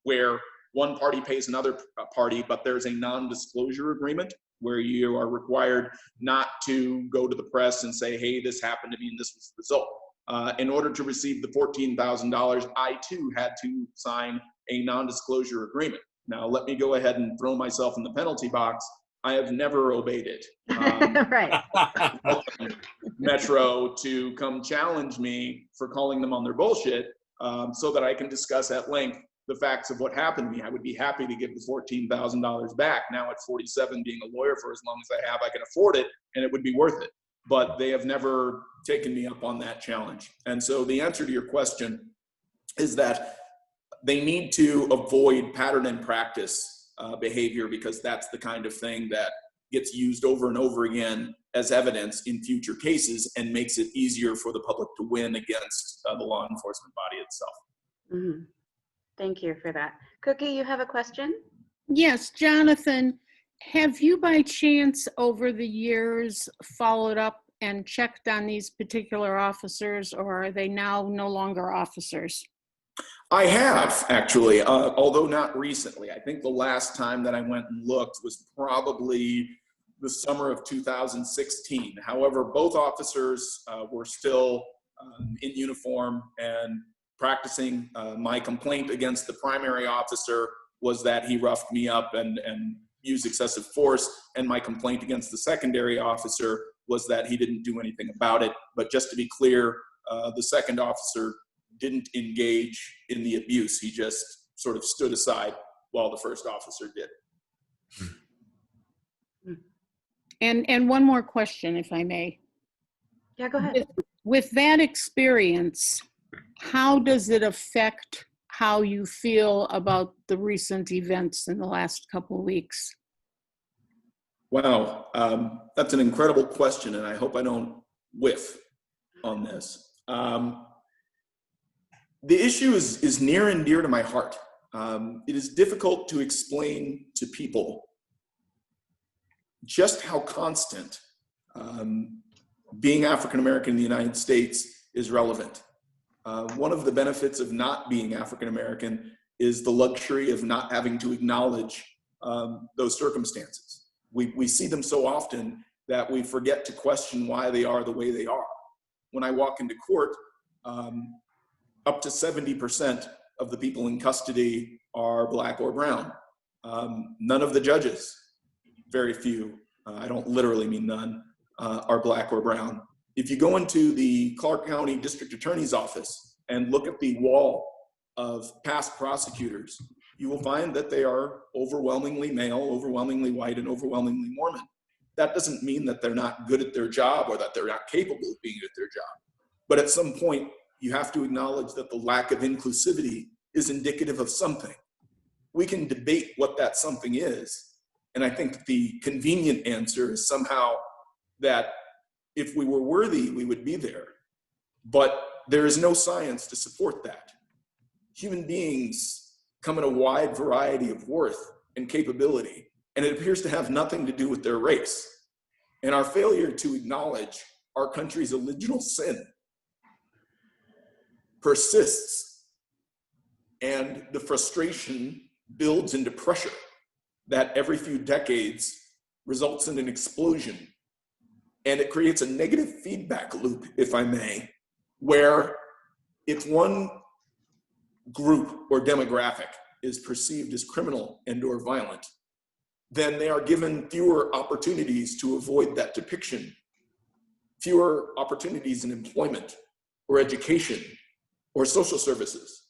where one party pays another party, but there's a non-disclosure agreement where you are required not to go to the press and say, hey, this happened to me and this was the result. In order to receive the $14,000, I too had to sign a non-disclosure agreement. Now, let me go ahead and throw myself in the penalty box. I have never obeyed it. Right. Metro to come challenge me for calling them on their bullshit so that I can discuss at length the facts of what happened to me. I would be happy to give the $14,000 back. Now at 47, being a lawyer for as long as I have, I can afford it and it would be worth it. But they have never taken me up on that challenge. And so the answer to your question is that they need to avoid pattern and practice behavior, because that's the kind of thing that gets used over and over again as evidence in future cases and makes it easier for the public to win against the law enforcement body itself. Mm-hmm. Thank you for that. Cookie, you have a question? Yes, Jonathan, have you by chance over the years followed up and checked on these particular officers, or are they now no longer officers? I have, actually, although not recently. I think the last time that I went and looked was probably the summer of 2016. However, both officers were still in uniform and practicing. My complaint against the primary officer was that he roughed me up and used excessive force, and my complaint against the secondary officer was that he didn't do anything about it. But just to be clear, the second officer didn't engage in the abuse. He just sort of stood aside while the first officer did. And one more question, if I may. Yeah, go ahead. With that experience, how does it affect how you feel about the recent events in the last couple of weeks? Wow, that's an incredible question, and I hope I don't whiff on this. The issue is near and dear to my heart. It is difficult to explain to people just how constant being African American in the United States is relevant. One of the benefits of not being African American is the luxury of not having to acknowledge those circumstances. We see them so often that we forget to question why they are the way they are. When I walk into court, up to 70% of the people in custody are Black or brown. None of the judges, very few, I don't literally mean none, are Black or brown. If you go into the Clark County District Attorney's office and look at the wall of past prosecutors, you will find that they are overwhelmingly male, overwhelmingly white, and overwhelmingly Mormon. That doesn't mean that they're not good at their job or that they're not capable of being good at their job. But at some point, you have to acknowledge that the lack of inclusivity is indicative of something. We can debate what that something is. And I think the convenient answer is somehow that if we were worthy, we would be there. But there is no science to support that. Human beings come in a wide variety of worth and capability, and it appears to have nothing to do with their race. And our failure to acknowledge our country's original sin persists, and the frustration builds into pressure that every few decades results in an explosion. And it creates a negative feedback loop, if I may, where if one group or demographic is perceived as criminal and or violent, then they are given fewer opportunities to avoid that depiction, fewer opportunities in employment or education or social services.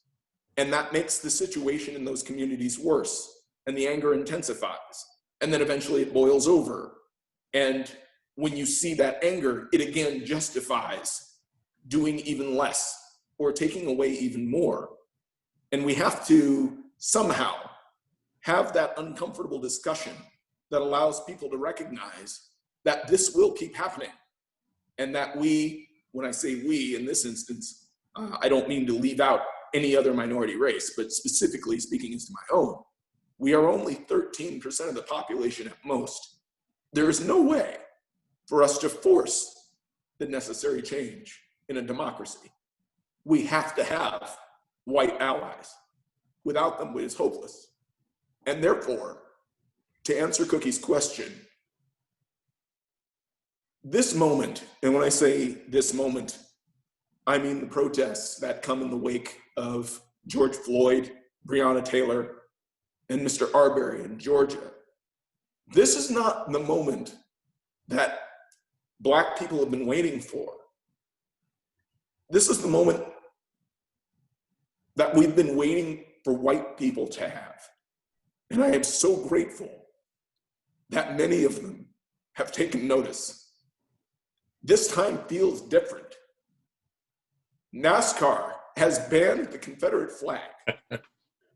And that makes the situation in those communities worse, and the anger intensifies. And then eventually it boils over. And when you see that anger, it again justifies doing even less or taking away even more. And we have to somehow have that uncomfortable discussion that allows people to recognize that this will keep happening. And that we, when I say we in this instance, I don't mean to leave out any other minority race, but specifically speaking as to my own, we are only 13% of the population at most. There is no way for us to force the necessary change in a democracy. We have to have white allies. Without them, it is hopeless. And therefore, to answer Cookie's question, this moment, and when I say this moment, I mean the protests that come in the wake of George Floyd, Breonna Taylor, and Mr. Arbery in Georgia. This is not the moment that Black people have been waiting for. This is the moment that we've been waiting for white people to have. And I am so grateful that many of them have taken notice. This time feels different. NASCAR has banned the Confederate flag.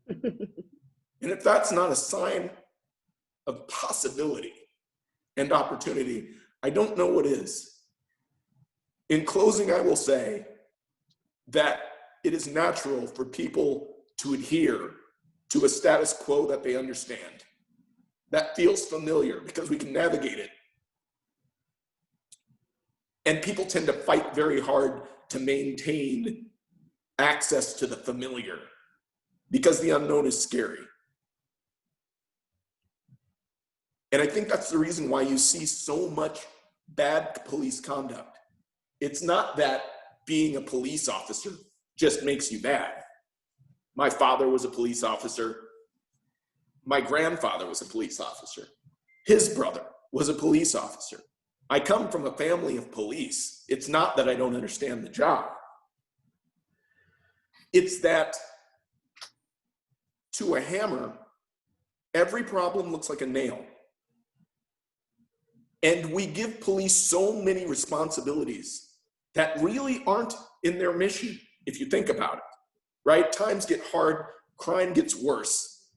And if that's not a sign of possibility and opportunity, I don't know what is. In closing, I will say that it is natural for people to adhere to a status quo that they understand, that feels familiar because we can navigate it. And people tend to fight very hard to maintain access to the familiar because the unknown is scary. And I think that's the reason why you see so much bad police conduct. It's not that being a police officer just makes you bad. My father was a police officer. My grandfather was a police officer. His brother was a police officer. I come from a family of police. It's not that I don't understand the job. It's that to a hammer, every problem looks like a nail. And we give police so many responsibilities that really aren't in their mission, if you think about it, right? Times get hard, crime gets worse,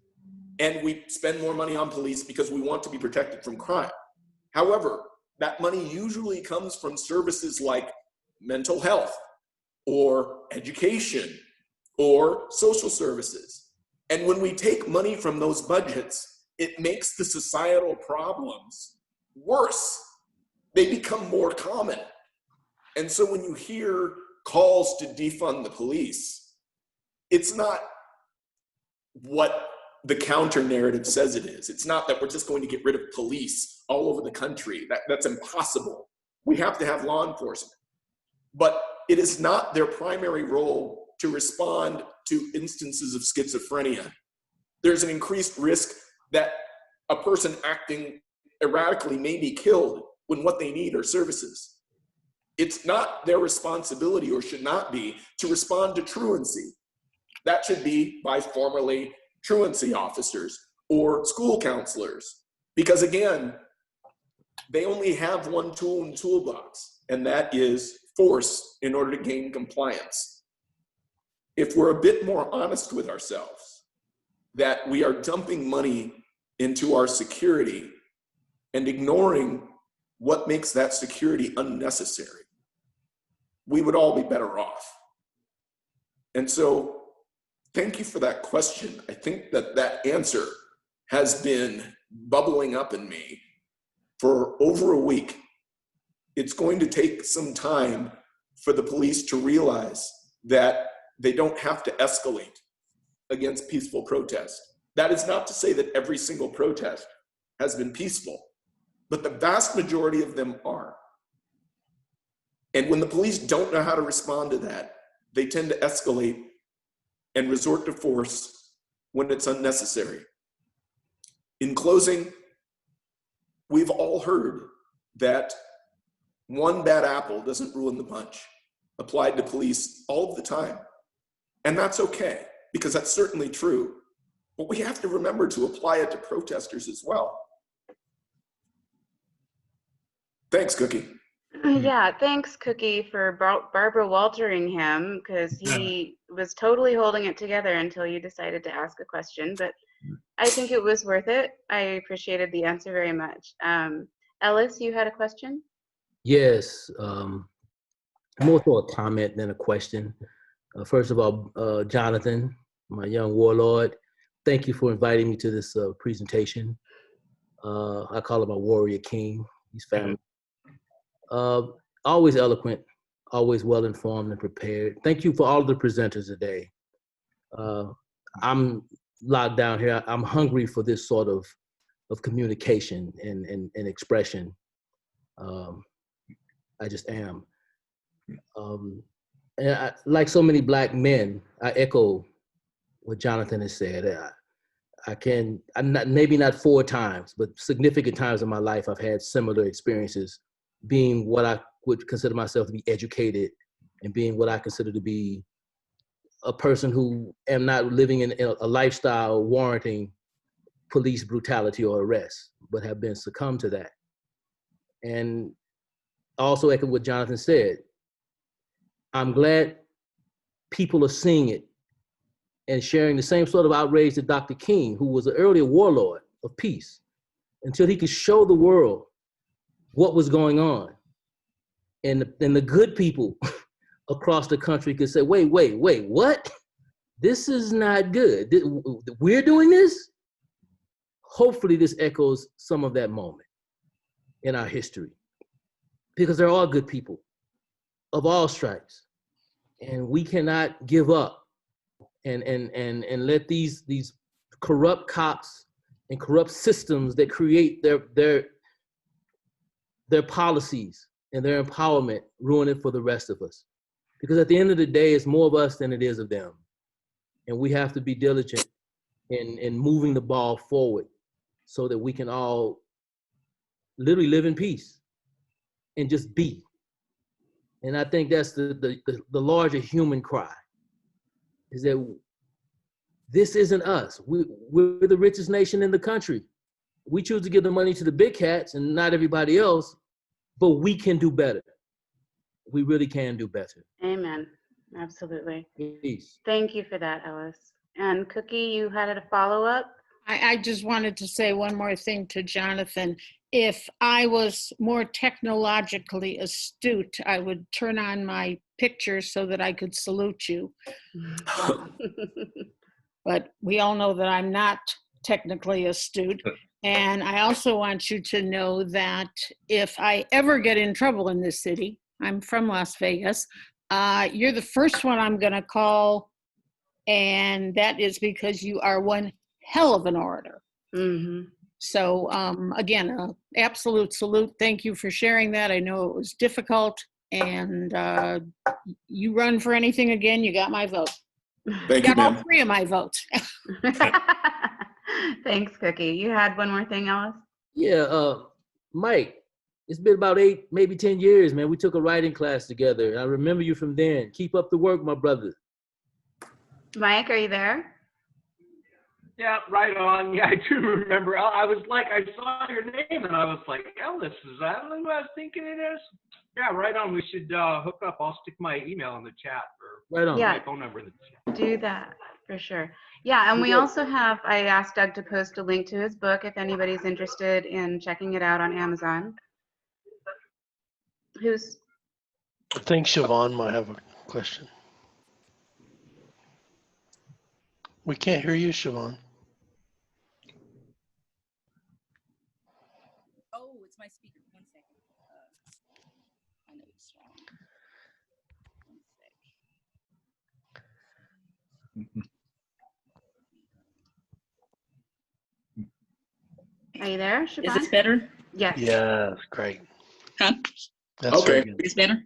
and we spend more money on police because we want to be protected from crime. However, that money usually comes from services like mental health or education or social services. And when we take money from those budgets, it makes the societal problems worse. They become more common. And so when you hear calls to defund the police, it's not what the counter narrative says it is. It's not that we're just going to get rid of police all over the country. That's impossible. We have to have law enforcement. But it is not their primary role to respond to instances of schizophrenia. There's an increased risk that a person acting erratically may be killed when what they need are services. It's not their responsibility, or should not be, to respond to truancy. That should be by formerly truancy officers or school counselors. Because again, they only have one tool in the toolbox, and that is force in order to gain compliance. If we're a bit more honest with ourselves, that we are dumping money into our security and ignoring what makes that security unnecessary, we would all be better off. And so, thank you for that question. I think that that answer has been bubbling up in me for over a week. It's going to take some time for the police to realize that they don't have to escalate against peaceful protest. That is not to say that every single protest has been peaceful, but the vast majority of them are. And when the police don't know how to respond to that, they tend to escalate and resort to force when it's unnecessary. In closing, we've all heard that one bad apple doesn't ruin the bunch, applied to police all of the time. And that's okay, because that's certainly true. But we have to remember to apply it to protesters as well. Thanks, Cookie. Yeah, thanks, Cookie, for Barbara Waltering him, because he was totally holding it together until you decided to ask a question. But I think it was worth it. I appreciated the answer very much. Ellis, you had a question? Yes, more so a comment than a question. First of all, Jonathan, my young warlord, thank you for inviting me to this presentation. I call him a warrior king. He's family. always eloquent, always well-informed and prepared. Thank you for all the presenters today. I'm locked down here. I'm hungry for this sort of communication and expression. I just am. And like so many Black men, I echo what Jonathan has said. Maybe not 4 times, but significant times in my life, I've had similar experiences, being what I would consider myself to be educated and being what I consider to be a person who am not living in a lifestyle warranting police brutality or arrest, but have been succumbed to that. And also echo what Jonathan said. I'm glad people are seeing it and sharing the same sort of outrage that Dr. King, who was an earlier warlord of peace, until he could show the world what was going on. And the good people across the country could say, wait, what? This is not good. We're doing this? Hopefully this echoes some of that moment in our history, because there are good people of all stripes, and we cannot give up and let these corrupt cops and corrupt systems that create their policies and their empowerment ruin it for the rest of us. Because at the end of the day, it's more of us than it is of them. And we have to be diligent in moving the ball forward so that we can all literally live in peace and just be. And I think that's the larger human cry, is that this isn't us. We're the richest nation in the country. We choose to give the money to the big cats and not everybody else, but we can do better. We really can do better. Amen. Absolutely. Peace. Thank you for that, Ellis. And Cookie, you had a follow-up? I just wanted to say one more thing to Jonathan. If I was more technologically astute, I would turn on my picture so that I could salute you. But we all know that I'm not technically astute. And I also want you to know that if I ever get in trouble in this city, I'm from Las Vegas, you're the first one I'm going to call. And that is because you are one hell of an orator. Mm-hmm. So again, absolute salute. Thank you for sharing that. I know it was difficult, and you run for anything again, you got my vote. Thank you, got all ma'am. 3 of my votes. Thanks, Cookie. You had one more thing, Ellis? Yeah, Mike, it's been about 8, maybe 10 years, man. We took a writing class together. I remember you from then. Keep up the work, my brother. Mike, are you there? Yeah, right on. Yeah, I do remember. I was like, I saw your name and I was like, Ellis, is that who I was thinking it is? Yeah, right on. We should hook up. I'll stick my email in the chat, or right on. Yeah. My phone number in the chat. Do that for sure. Yeah, and we also have, I asked Doug to post a link to his book if anybody's interested in checking it out on Amazon. I think Siobhan might have a question. We can't hear you, Siobhan. Oh, it's my speaker. 1 second. I know it's wrong. 1 sec. Are you there, Siobhan? Is this better? Yes. Yeah, great. Huh? That's Okay. very good. It's better?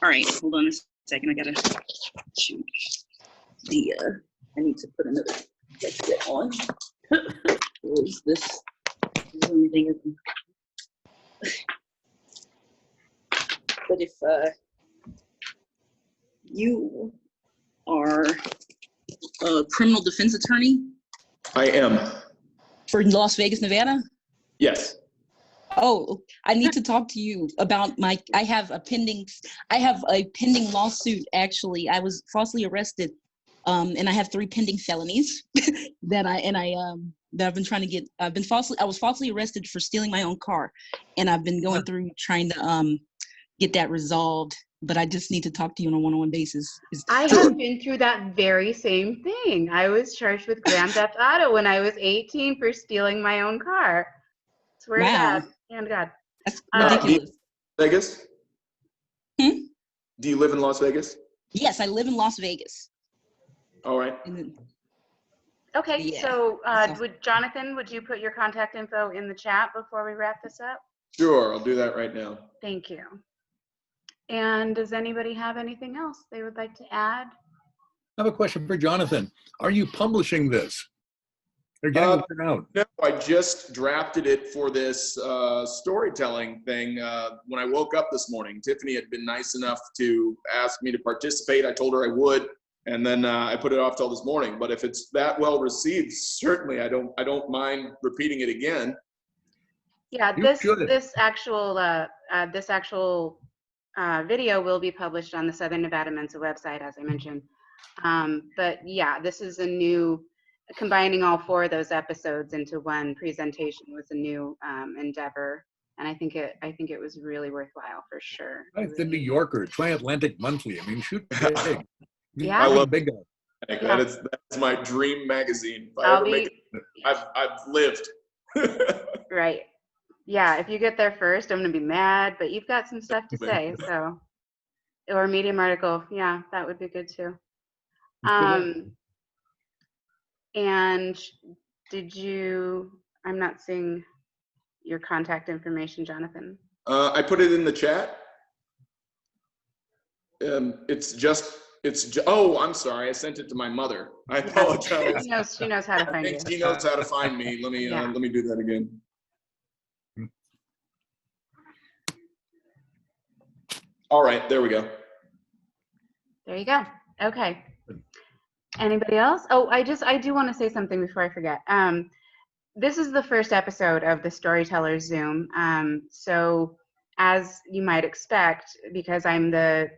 All right, hold on a second. I gotta shoot the, I need to put another headset on. Is this the only thing I can... But if you are a criminal defense attorney I am. for Las Vegas, Nevada? Yes. Oh, I need to talk to you about I have a pending lawsuit. Actually, I was falsely arrested, and I have 3 pending felonies that I've been trying to get. I was falsely arrested for stealing my own car, and I've been going through trying to get that resolved. But I just need to talk to you on a one-on-one basis. I have been through that very same thing. I was charged with Grand Theft Auto when I was 18 for stealing my own car. Swear to God. And God. That's ridiculous. Vegas? Do you live in Las Vegas? Yes, I live in Las Vegas. All right. And then, Okay, yeah. so So- Jonathan, would you put your contact info in the chat before we wrap this up? Sure, I'll do that right now. Thank you. And does anybody have anything else they would like to add? I have a question for Jonathan. Are you publishing this? They're getting it out. No, I just drafted it for this storytelling thing when I woke up this morning. Tiffany had been nice enough to ask me to participate. I told her I would, and then I put it off till this morning. But if it's that well received, certainly I don't mind repeating it again. Yeah, this actual video will be published on the Southern Nevada Mensa website, as I mentioned. But yeah, this is a new, combining all 4 of those episodes into one presentation was a new endeavor, and I think it was really worthwhile for sure. Right, the New Yorker, Transatlantic Monthly. I mean, shoot big. Yeah. I love big guy. Yeah. That's my dream magazine. If I ever make it, I've lived. Right. Yeah, if you get there first, I'm gonna be mad, but you've got some stuff to say, so. Or a Medium article, yeah, that would be good too. And I'm not seeing your contact information, Jonathan. I put it in the chat. Oh, I'm sorry. I sent it to my mother. I apologize. She knows how to find you. I think she knows how to find me. Let me do that again. All right, there we go. There you go. Okay. Anybody else? Oh, I do want to say something before I forget. This is the first episode of the Storyteller Zoom. So as you might expect, because I'm the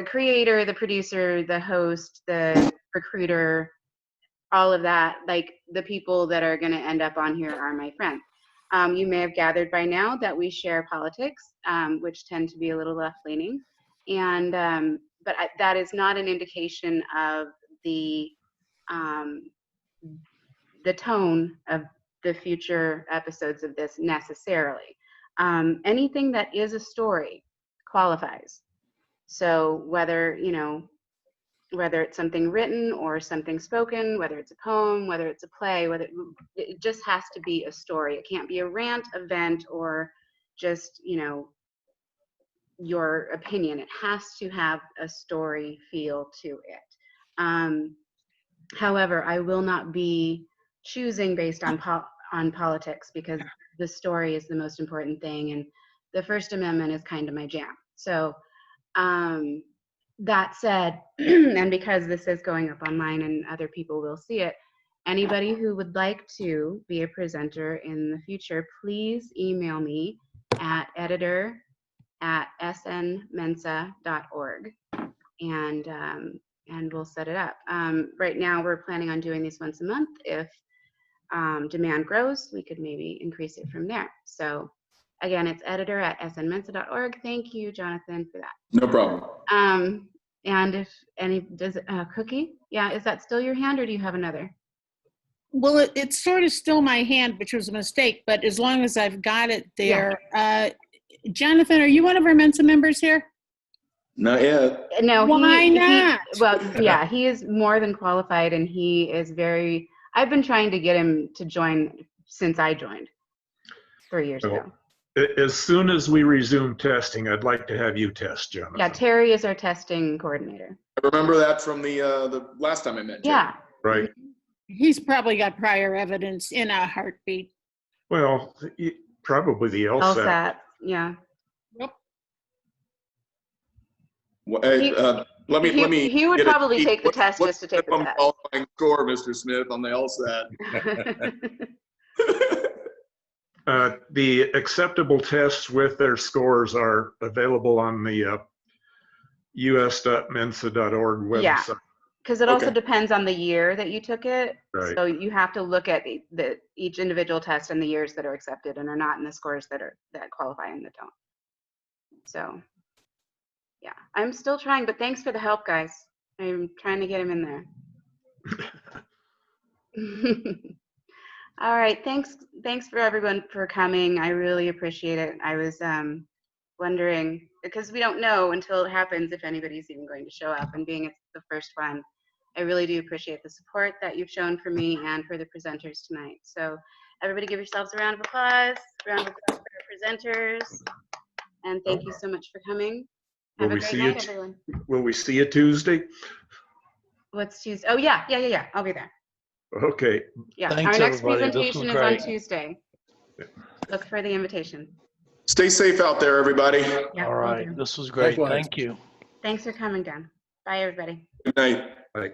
creator, the producer, the host, the recruiter, all of that, like the people that are going to end up on here are my friends. You may have gathered by now that we share politics, which tend to be a little left-leaning, and but that is not an indication of the tone of the future episodes of this necessarily. Anything that is a story qualifies. So whether it's something written or something spoken, whether it's a poem, whether it's a play, it just has to be a story. It can't be a rant, event, or just, your opinion. It has to have a story feel to it. However, I will not be choosing based on politics, because the story is the most important thing, and the First Amendment is kind of my jam. So that said, and because this is going up online and other people will see it, anybody who would like to be a presenter in the future, please email me at editor@snmensa.org, and we'll set it up. Right now we're planning on doing these once a month. If demand grows, we could maybe increase it from there. So again, it's editor@snmensa.org. Thank you, Jonathan, for that. No problem. And if Cookie, yeah, is that still your hand, or do you have another? Well, it's sort of still my hand, which was a mistake, but as long as I've got it there. Yeah. Jonathan, are you one of our Mensa members here? Not yet. No. Why not? Well, yeah, he is more than qualified, and he is very, I've been trying to get him to join since I joined 3 years ago. As soon as we resume testing, I'd like to have you test, Jonathan. Yeah, Terry is our testing coordinator. I remember that from the last time I met Terry. Yeah. Right. He's probably got prior evidence in a heartbeat. Well, probably the LSAT. LSAT, yeah. Yep. Well, hey, let me. He would probably take the test just to take the test. Qualifying score, Mr. Smith, on the LSAT. The acceptable tests with their scores are available on the us.mensa.org website. Yeah, because it also depends on the year that you took it. Right. So you have to look at each individual test and the years that are accepted and are not, and the scores that qualify and that don't. So yeah, I'm still trying, but thanks for the help, guys. I'm trying to get him in there. All right, thanks for everyone for coming. I really appreciate it. I was wondering, because we don't know until it happens if anybody's even going to show up, and being it's the first one, I really do appreciate the support that you've shown for me and for the presenters tonight. So everybody give yourselves a round of applause. Round of applause for our presenters. And thank you so much for coming. Will Have a we great see night, it? everyone. Will we see you Tuesday? What's Tuesday? Oh, yeah. I'll be there. Okay. Yeah, Thanks, our next everybody. This was presentation is on great. Tuesday. Look for the invitation. Stay safe out there, everybody. Yeah, All will right. do. This was great. Likewise. Thank you. Thanks for coming, Dan. Bye, everybody. Good night. Bye.